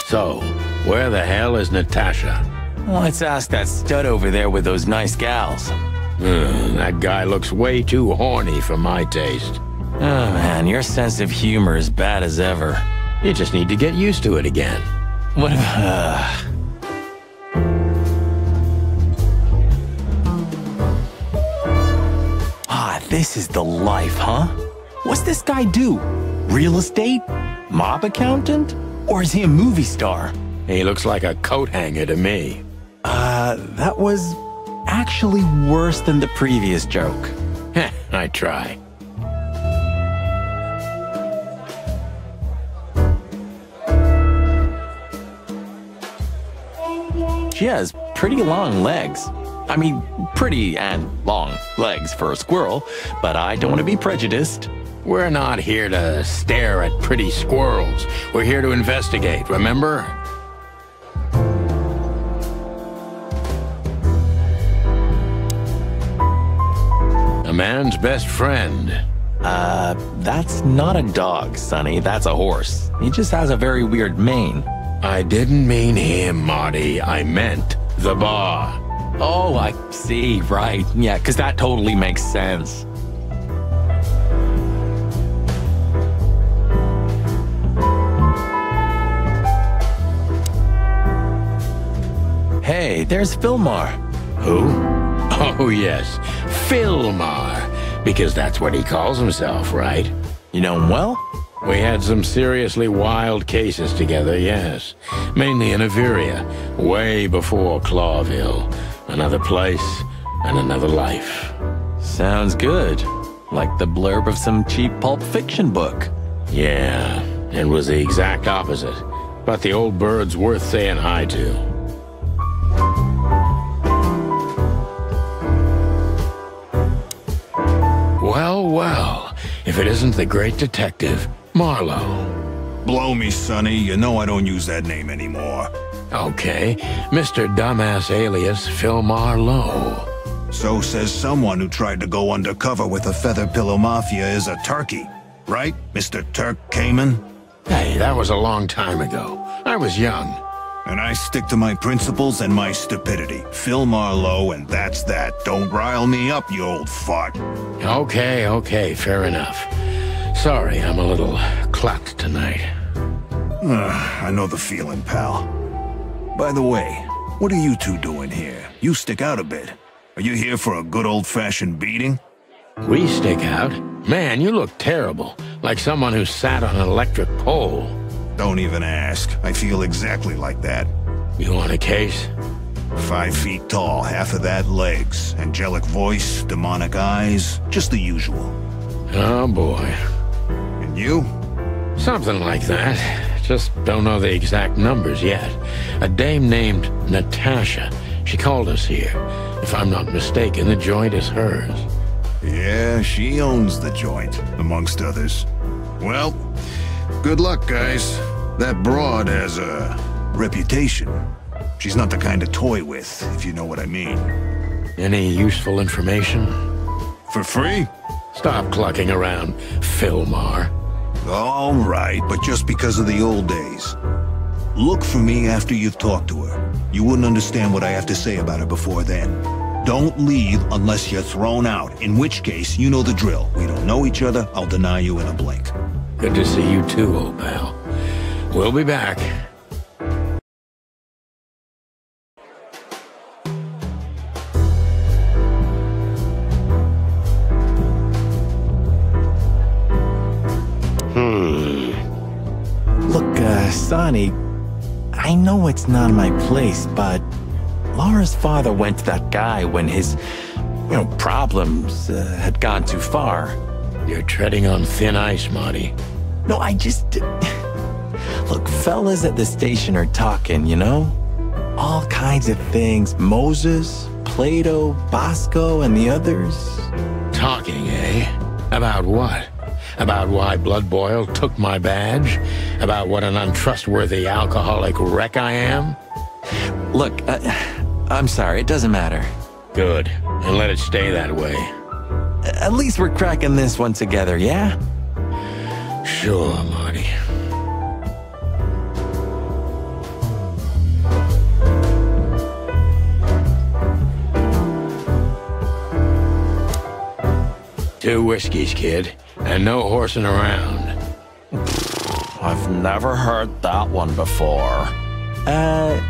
Speaker 1: So, where the hell is Natasha?
Speaker 7: Let's ask that stud over there with those nice gals.
Speaker 1: That guy looks way too horny for my taste.
Speaker 7: Oh man, your sense of humor is bad as ever.
Speaker 1: You just need to get used to it again.
Speaker 7: What about... This is the life, huh? What's this guy do? Real estate? Mob accountant? Or is he a movie star?
Speaker 1: He looks like a coat hanger to me.
Speaker 7: That was actually worse than the previous joke.
Speaker 1: I try.
Speaker 7: She has pretty long legs. I mean, pretty and long legs for a squirrel, but I don't want to be prejudiced.
Speaker 1: We're not here to stare at pretty squirrels. We're here to investigate, remember? A man's best friend.
Speaker 7: That's not a dog, Sonny. That's a horse. He just has a very weird mane.
Speaker 1: I didn't mean him, Marty. I meant the bar.
Speaker 7: Oh, I see, right. Yeah, because that totally makes sense. Hey, there's Philmar.
Speaker 1: Who? Oh, yes, Philmar. Because that's what he calls himself, right?
Speaker 7: You know him well?
Speaker 1: We had some seriously wild cases together, yes. Mainly in Averia, way before Clawville. Another place and another life.
Speaker 7: Sounds good. Like the blurb of some cheap pulp fiction book.
Speaker 1: Yeah, and was the exact opposite. But the old bird's worth saying hi to. Well, well, if it isn't the great detective, Marlowe.
Speaker 5: Blow me, Sonny. You know I don't use that name anymore.
Speaker 1: Okay, Mr. Dumbass alias Phil Marlowe.
Speaker 5: So says someone who tried to go undercover with the Feather Pillow Mafia is a turkey. Right, Mr. Turk Cayman?
Speaker 1: Hey, that was a long time ago. I was young.
Speaker 5: And I stick to my principles and my stupidity. Phil Marlowe, and that's that. Don't rile me up, you old fart.
Speaker 1: Okay, fair enough. Sorry, I'm a little clucked tonight.
Speaker 5: I know the feeling, pal. By the way, what are you two doing here? You stick out a bit. Are you here for a good old-fashioned beating?
Speaker 1: We stick out? Man, you look terrible. Like someone who sat on an electric pole.
Speaker 5: Don't even ask. I feel exactly like that.
Speaker 1: You want a case?
Speaker 5: 5 feet tall, half of that legs. Angelic voice, demonic eyes, just the usual.
Speaker 1: Oh boy.
Speaker 5: And you?
Speaker 1: Something like that. Just don't know the exact numbers yet. A dame named Natasha. She called us here. If I'm not mistaken, the joint is hers.
Speaker 5: Yeah, she owns the joint, amongst others. Well, good luck, guys. That broad has a reputation. She's not the kind to toy with, if you know what I mean.
Speaker 1: Any useful information?
Speaker 5: For free?
Speaker 1: Stop clucking around, Philmar.
Speaker 5: All right, but just because of the old days. Look for me after you've talked to her. You wouldn't understand what I have to say about her before then. Don't leave unless you're thrown out, in which case, you know the drill. We don't know each other, I'll deny you in a blink.
Speaker 1: Good to see you too, old pal. We'll be back.
Speaker 7: Look, Sonny, I know it's not my place, but Laura's father went to that guy when his, problems had gone too far.
Speaker 1: You're treading on thin ice, Marty.
Speaker 7: No, I just... Look, fellas at the station are talking, All kinds of things. Moses, Plato, Bosco, and the others.
Speaker 1: Talking, eh? About what? About why Blood Boil took my badge? About what an untrustworthy alcoholic wreck I am?
Speaker 7: Look, I'm sorry, it doesn't matter.
Speaker 1: Good, and let it stay that way.
Speaker 7: At least we're cracking this one together, yeah?
Speaker 1: Sure, Marty. Two whiskeys, kid, and no horsing around.
Speaker 7: I've never heard that one before.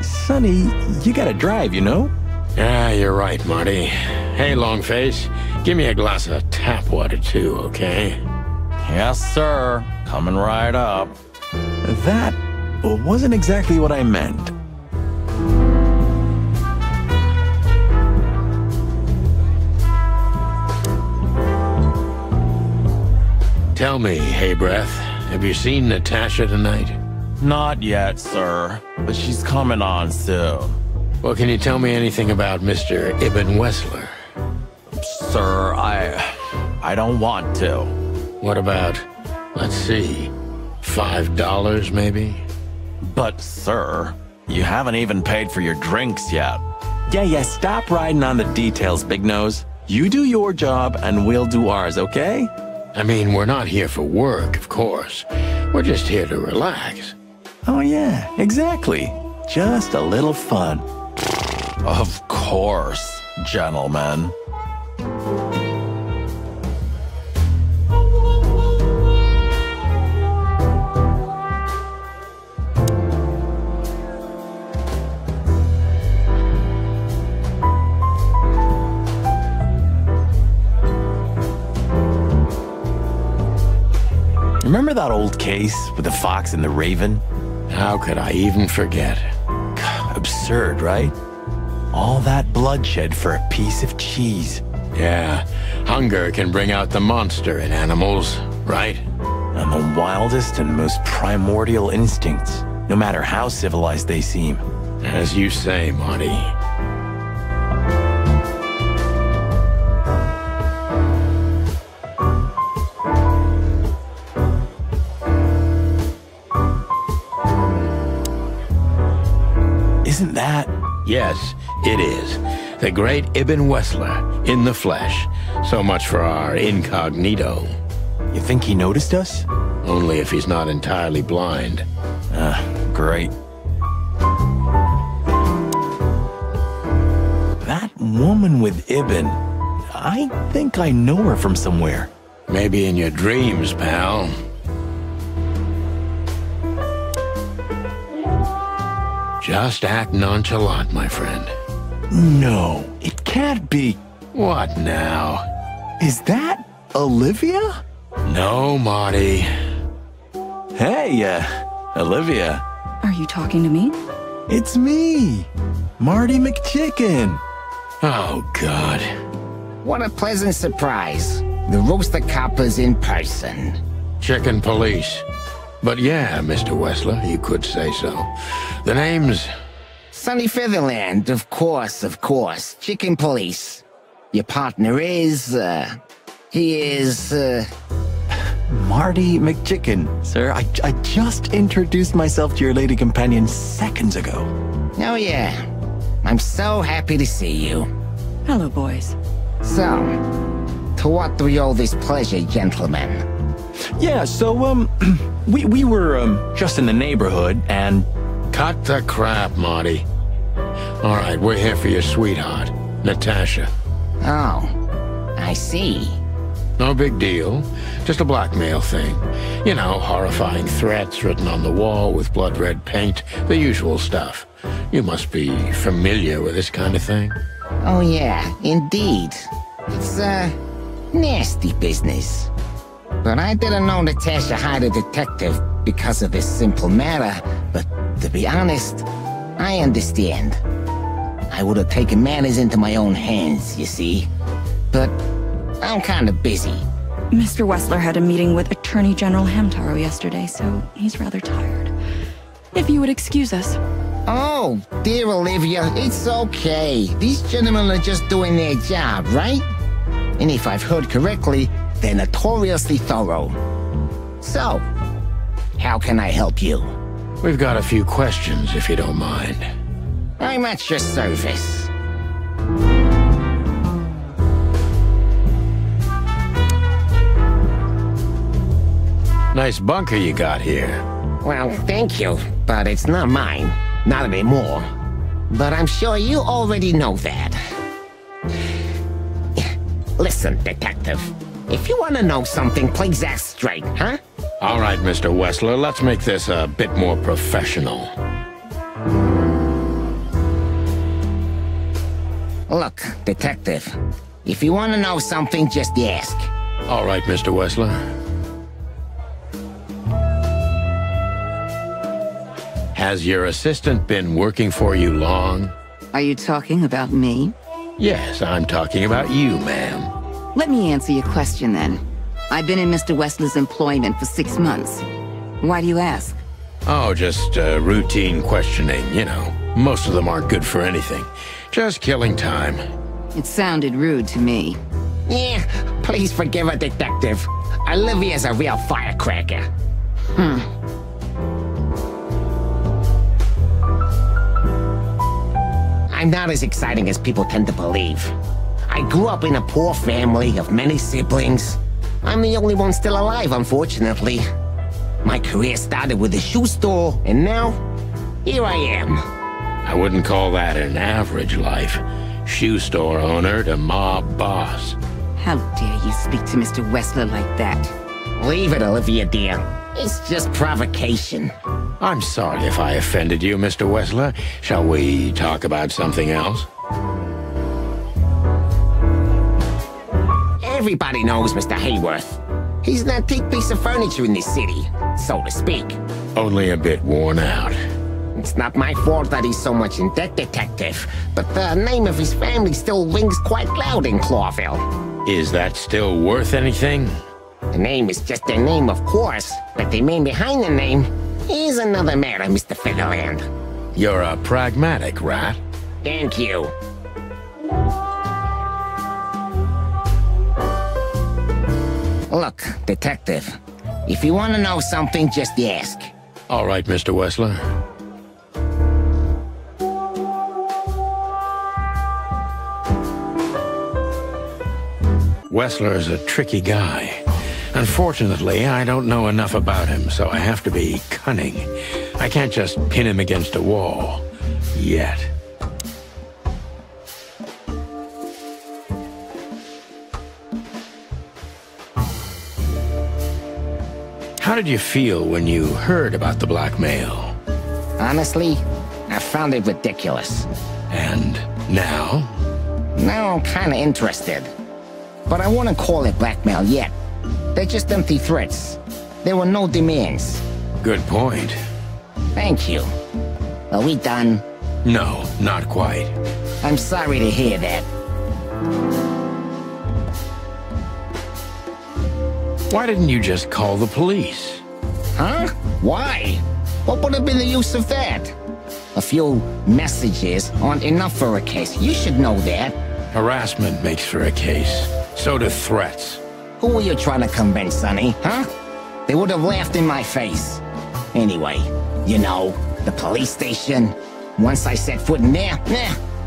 Speaker 7: Sonny, you gotta drive,
Speaker 1: Yeah, you're right, Marty. Hey, Longface, give me a glass of tap water too, okay?
Speaker 7: Yes, sir. Coming right up. That wasn't exactly what I meant.
Speaker 1: Tell me, hey Breath, have you seen Natasha tonight?
Speaker 7: Not yet, sir, but she's coming on soon.
Speaker 1: Well, can you tell me anything about Mr. Ibn Wessler?
Speaker 7: Sir, I don't want to.
Speaker 1: What about, let's see, $5 maybe?
Speaker 7: But, sir, you haven't even paid for your drinks yet. Yeah, stop riding on the details, Big Nose. You do your job, and we'll do ours, okay?
Speaker 1: I mean, we're not here for work, of course. We're just here to relax.
Speaker 7: Oh, yeah, exactly. Just a little fun. Of course, gentlemen. Remember that old case with the fox and the raven?
Speaker 1: How could I even forget?
Speaker 7: Absurd, right? All that bloodshed for a piece of cheese.
Speaker 1: Yeah, hunger can bring out the monster in animals, right?
Speaker 7: and the wildest and most primordial instincts, no matter how civilized they seem.
Speaker 1: As you say, Marty.
Speaker 7: Isn't that?
Speaker 1: Yes, it is. The great Ibn Wessler, in the flesh. So much for our incognito.
Speaker 7: You think he noticed us?
Speaker 1: Only if he's not entirely blind.
Speaker 7: Great. That woman with Ibn, I think I know her from somewhere.
Speaker 1: Maybe in your dreams, pal. Just act nonchalant, my friend.
Speaker 7: No, it can't be.
Speaker 1: What now?
Speaker 7: Is that Olivia?
Speaker 1: No, Marty.
Speaker 7: Hey, Olivia.
Speaker 10: Are you talking to me?
Speaker 7: It's me, Marty McChicken.
Speaker 1: Oh, God.
Speaker 6: What a pleasant surprise. The Rooster Copper's in person.
Speaker 1: Chicken police. But yeah, Mr. Wessler, you could say so. The name's...
Speaker 6: Sunny Featherland, of course. Chicken police. Your partner is, he is,
Speaker 7: Marty McChicken, sir. I just introduced myself to your lady companion seconds ago.
Speaker 6: Oh yeah. I'm so happy to see you.
Speaker 10: Hello, boys.
Speaker 6: So, to what do we owe this pleasure, gentlemen?
Speaker 7: Yeah, so, we were, just in the neighborhood, and...
Speaker 1: Cut the crap, Marty. All right, we're here for your sweetheart, Natasha.
Speaker 6: Oh, I see.
Speaker 1: No big deal. Just a blackmail thing. You know, horrifying threats written on the wall with blood-red paint. The usual stuff. You must be familiar with this kind of thing.
Speaker 6: Oh yeah, indeed. It's, nasty business. But I didn't know Natasha hired a detective because of this simple matter. But to be honest, I understand. I would have taken matters into my own hands, you see. But I'm kind of busy.
Speaker 10: Mr. Wessler had a meeting with Attorney General Hamtaro yesterday, so he's rather tired. If you would excuse us.
Speaker 6: Oh, dear Olivia, it's okay. These gentlemen are just doing their job, right? And if I've heard correctly, they're notoriously thorough. So, how can I help you?
Speaker 1: We've got a few questions, if you don't mind.
Speaker 6: I'm at your service.
Speaker 1: Nice bunker you got here.
Speaker 6: Well, thank you, but it's not mine. Not anymore. But I'm sure you already know that. Listen, detective. If you want to know something, please ask straight, huh?
Speaker 1: All right, Mr. Wessler, let's make this a bit more professional.
Speaker 6: Look, detective. If you want to know something, just ask.
Speaker 1: All right, Mr. Wessler. Has your assistant been working for you long?
Speaker 11: Are you talking about me?
Speaker 1: Yes, I'm talking about you, ma'am.
Speaker 11: Let me answer your question then. I've been in Mr. Wessler's employment for 6 months. Why do you ask?
Speaker 1: Oh, just routine questioning, you know. Most of them aren't good for anything. Just killing time.
Speaker 11: It sounded rude to me.
Speaker 6: Yeah, please forgive a detective. Olivia's a real firecracker. I'm not as exciting as people tend to believe. I grew up in a poor family of many siblings. I'm the only one still alive, unfortunately. My career started with a shoe store, and now, here I am.
Speaker 1: I wouldn't call that an average life. Shoe store owner to mob boss.
Speaker 11: How dare you speak to Mr. Wessler like that?
Speaker 6: Leave it, Olivia, dear. It's just provocation.
Speaker 1: I'm sorry if I offended you, Mr. Wessler. Shall we talk about something else?
Speaker 6: Everybody knows Mr. Hayworth. He's an antique piece of furniture in this city, so to speak.
Speaker 1: Only a bit worn out.
Speaker 6: It's not my fault that he's so much in debt, detective, but the name of his family still rings quite loud in Clawville.
Speaker 1: Is that still worth anything?
Speaker 6: The name is just their name, of course, but the man behind the name is another matter, Mr. Featherland.
Speaker 1: You're a pragmatic rat.
Speaker 6: Thank you. Look, detective, if you want to know something, just ask.
Speaker 1: All right, Mr. Wessler. Wessler is a tricky guy. Unfortunately, I don't know enough about him, so I have to be cunning. I can't just pin him against a wall. Yet. How did you feel when you heard about the blackmail?
Speaker 6: Honestly, I found it ridiculous.
Speaker 1: And now?
Speaker 6: Now I'm kinda interested. But I wouldn't call it blackmail yet. They're just empty threats. There were no demands.
Speaker 1: Good point.
Speaker 6: Thank you. Are we done?
Speaker 1: No, not quite.
Speaker 6: I'm sorry to hear that.
Speaker 1: Why didn't you just call the police?
Speaker 6: Huh? Why? What would have been the use of that? A few messages aren't enough for a case. You should know that.
Speaker 1: Harassment makes for a case. So do threats.
Speaker 6: Who were you trying to convince, Sonny? Huh? They would have laughed in my face. Anyway, you know, the police station. Once I set foot in there,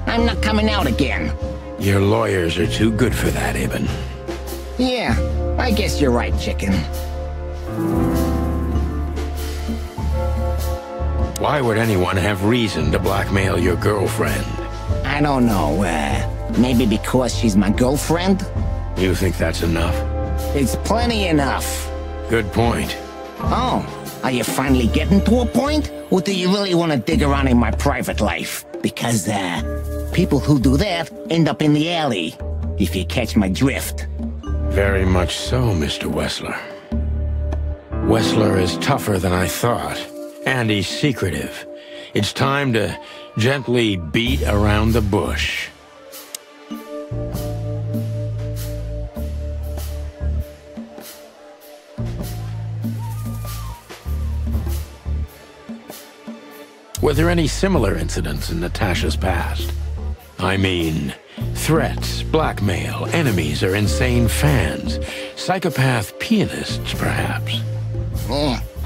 Speaker 6: I'm not coming out again.
Speaker 1: Your lawyers are too good for that, Ibn.
Speaker 6: Yeah, I guess you're right, chicken.
Speaker 1: Why would anyone have reason to blackmail your girlfriend?
Speaker 6: I don't know, maybe because she's my girlfriend?
Speaker 1: You think that's enough?
Speaker 6: It's plenty enough.
Speaker 1: Good point.
Speaker 6: Oh, are you finally getting to a point? Or do you really want to dig around in my private life? Because, people who do that end up in the alley, if you catch my drift.
Speaker 1: Very much so, Mr. Wessler. Wessler is tougher than I thought, and he's secretive. It's time to gently beat around the bush. Were there any similar incidents in Natasha's past? I mean, threats, blackmail, enemies or insane fans, psychopath pianists, perhaps.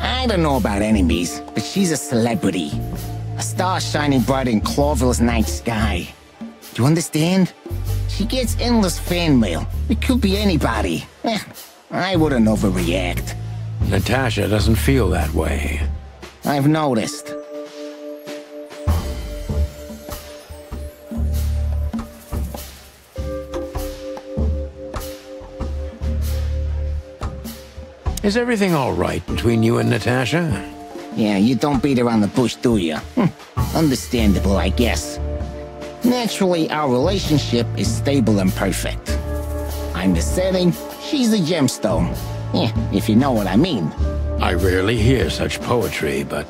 Speaker 6: I don't know about enemies, but she's a celebrity. A star shining bright in Clawville's night sky. Do you understand? She gets endless fan mail. It could be anybody. I wouldn't overreact.
Speaker 1: Natasha doesn't feel that way.
Speaker 6: I've noticed.
Speaker 1: Is everything all right between you and Natasha?
Speaker 6: Yeah, you don't beat around the bush, do you? Understandable, I guess. Naturally, our relationship is stable and perfect. I'm the setting, she's the gemstone. Yeah, if you know what I mean.
Speaker 1: I rarely hear such poetry, but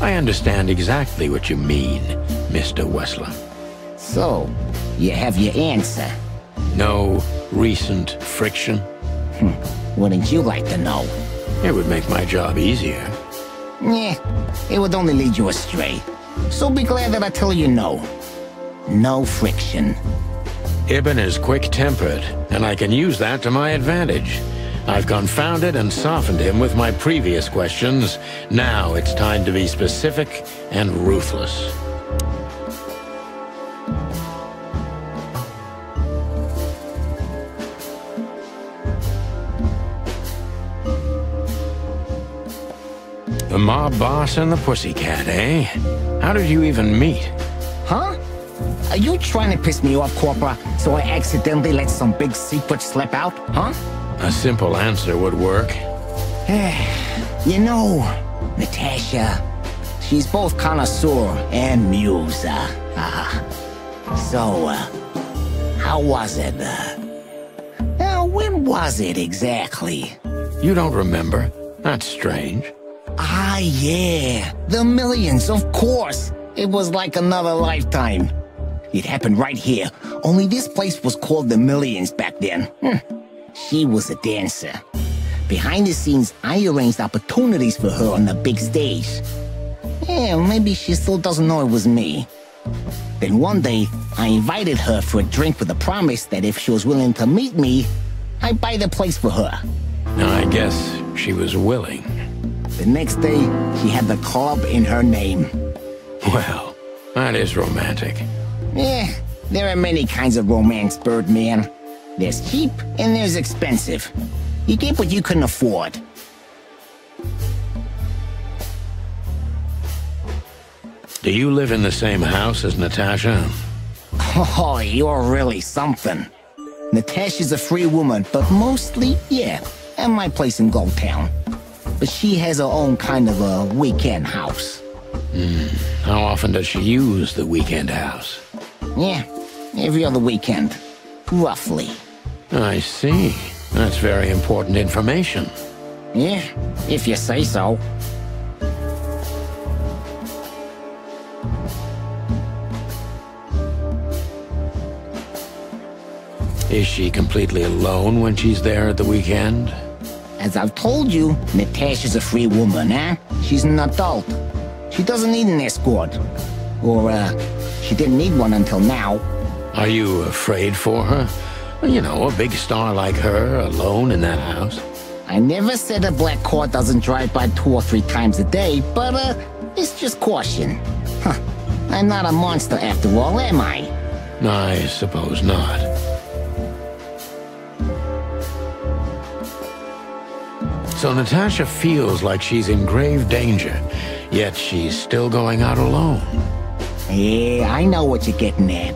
Speaker 1: I understand exactly what you mean, Mr. Wessler.
Speaker 6: So, you have your answer.
Speaker 1: No recent friction?
Speaker 6: Wouldn't you like to know?
Speaker 1: It would make my job easier.
Speaker 6: Yeah, it would only lead you astray. So be glad that I tell you no. No friction.
Speaker 1: Ibn is quick-tempered, and I can use that to my advantage. I've confounded and softened him with my previous questions. Now it's time to be specific and ruthless. The mob boss and the pussycat, eh? How did you even meet?
Speaker 6: Huh? Are you trying to piss me off, Corpora, so I accidentally let some big secret slip out, huh?
Speaker 1: A simple answer would work.
Speaker 6: You know, Natasha, she's both connoisseur and muse. So, how was it? When was it exactly?
Speaker 1: You don't remember? That's strange.
Speaker 6: Ah, yeah. The millions, of course. It was like another lifetime. It happened right here. Only this place was called the Millions back then. She was a dancer.
Speaker 12: Behind the scenes, I arranged opportunities for her on the big stage. Yeah, maybe she still doesn't know it was me. Then one day, I invited her for a drink with a promise that if she was willing to meet me, I'd buy the place for her.
Speaker 1: I guess she was willing.
Speaker 12: The next day, she had the club in her name.
Speaker 1: Well, that is romantic.
Speaker 12: Yeah, there are many kinds of romance, Birdman. There's cheap and there's expensive. You get what you can afford.
Speaker 1: Do you live in the same house as Natasha?
Speaker 12: Oh, you're really something. Natasha's a free woman, but mostly, yeah, at my place in Gold Town. But she has her own kind of a weekend house.
Speaker 1: How often does she use the weekend house?
Speaker 12: Yeah, every other weekend. Roughly.
Speaker 1: I see. That's very important information.
Speaker 12: Yeah, if you say so.
Speaker 1: Is she completely alone when she's there at the weekend?
Speaker 12: As I've told you, Natasha's a free woman, huh? She's an adult. She doesn't need an escort. Or, she didn't need one until now.
Speaker 1: Are you afraid for her? You know, a big star like her, alone in that house.
Speaker 12: I never said a black car doesn't drive by 2 or 3 times a day, but, it's just caution. Huh. I'm not a monster after all, am I?
Speaker 1: I suppose not. So Natasha feels like she's in grave danger, yet she's still going out alone.
Speaker 12: Yeah, I know what you're getting at.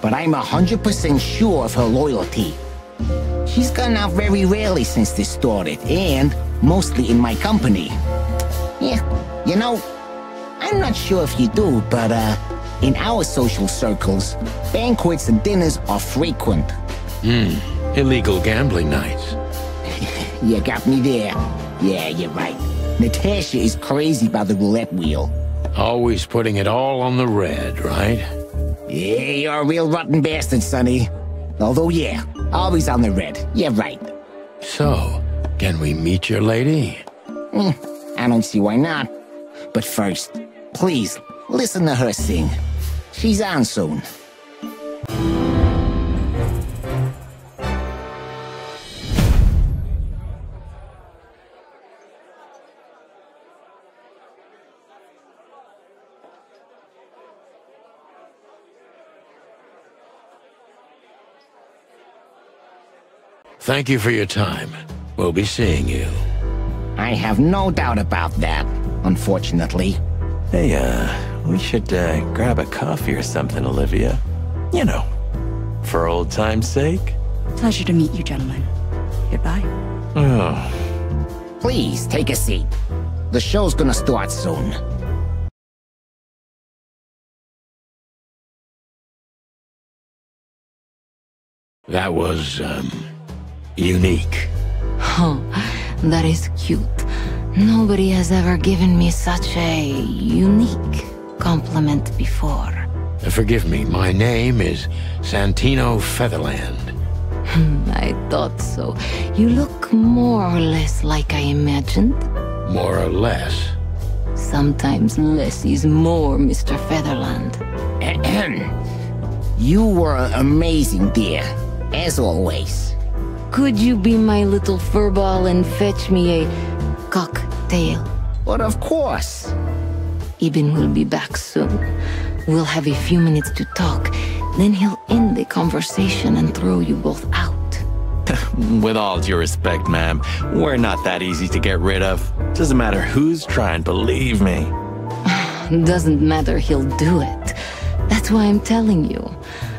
Speaker 12: But I'm 100% sure of her loyalty. She's gone out very rarely since this started, and mostly in my company. Yeah, you know, I'm not sure if you do, but, in our social circles, banquets and dinners are frequent.
Speaker 1: Illegal gambling nights.
Speaker 12: You got me there. Yeah, you're right. Natasha is crazy about the roulette wheel.
Speaker 1: Always putting it all on the red, right?
Speaker 12: Yeah, you're a real rotten bastard, Sonny. Although, yeah, always on the red. You're right.
Speaker 1: So, can we meet your lady?
Speaker 12: I don't see why not. But first, please, listen to her sing. She's on soon.
Speaker 1: Thank you for your time. We'll be seeing you.
Speaker 12: I have no doubt about that, unfortunately.
Speaker 7: Hey, we should, grab a coffee or something, Olivia. You know, for old time's sake.
Speaker 10: Pleasure to meet you, gentlemen. Goodbye.
Speaker 7: Oh.
Speaker 12: Please, take a seat. The show's gonna start soon.
Speaker 1: That was, unique.
Speaker 4: Oh, that is cute. Nobody has ever given me such a unique compliment before.
Speaker 1: Forgive me, my name is Santino Featherland.
Speaker 4: I thought so. You look more or less like I imagined.
Speaker 1: More or less.
Speaker 4: Sometimes less is more, Mr. Featherland.
Speaker 12: You were amazing, dear. As always.
Speaker 4: Could you be my little furball and fetch me a cocktail?
Speaker 12: But of course.
Speaker 4: Ibn will be back soon. We'll have a few minutes to talk. Then he'll end the conversation and throw you both out.
Speaker 7: With all due respect, ma'am, we're not that easy to get rid of. Doesn't matter who's trying, believe me.
Speaker 4: Doesn't matter, he'll do it. That's why I'm telling you.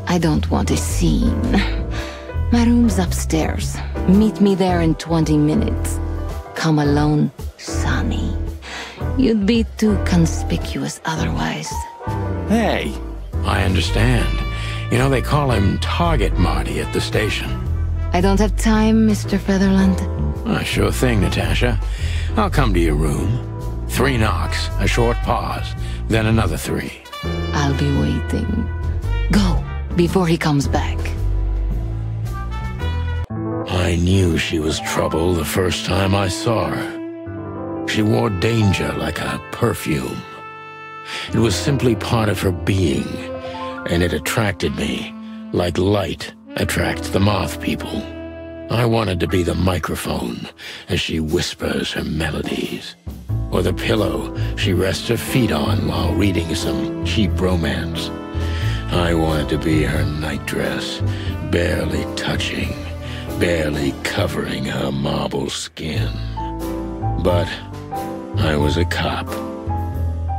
Speaker 4: I don't want a scene. My room's upstairs. Meet me there in 20 minutes. Come alone, Sonny. You'd be too conspicuous otherwise.
Speaker 7: Hey.
Speaker 1: I understand. You know, they call him Target Marty at the station.
Speaker 4: I don't have time, Mr. Featherland.
Speaker 1: Sure thing, Natasha. I'll come to your room. 3 knocks, a short pause, then another 3.
Speaker 4: I'll be waiting. Go, before he comes back.
Speaker 1: I I knew she was trouble the first time I saw her. She wore danger like a perfume. It was simply part of her being, and it attracted me, like light attracts the moth people. I wanted to be the microphone as she whispers her melodies, or the pillow she rests her feet on while reading some cheap romance. I wanted to be her nightdress, barely touching, barely covering her marble skin. But I was a cop,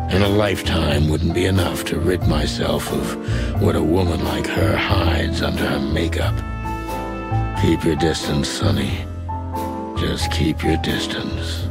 Speaker 1: and a lifetime wouldn't be enough to rid myself of what a woman like her hides under her makeup. Keep your distance, Sonny. Just keep your distance.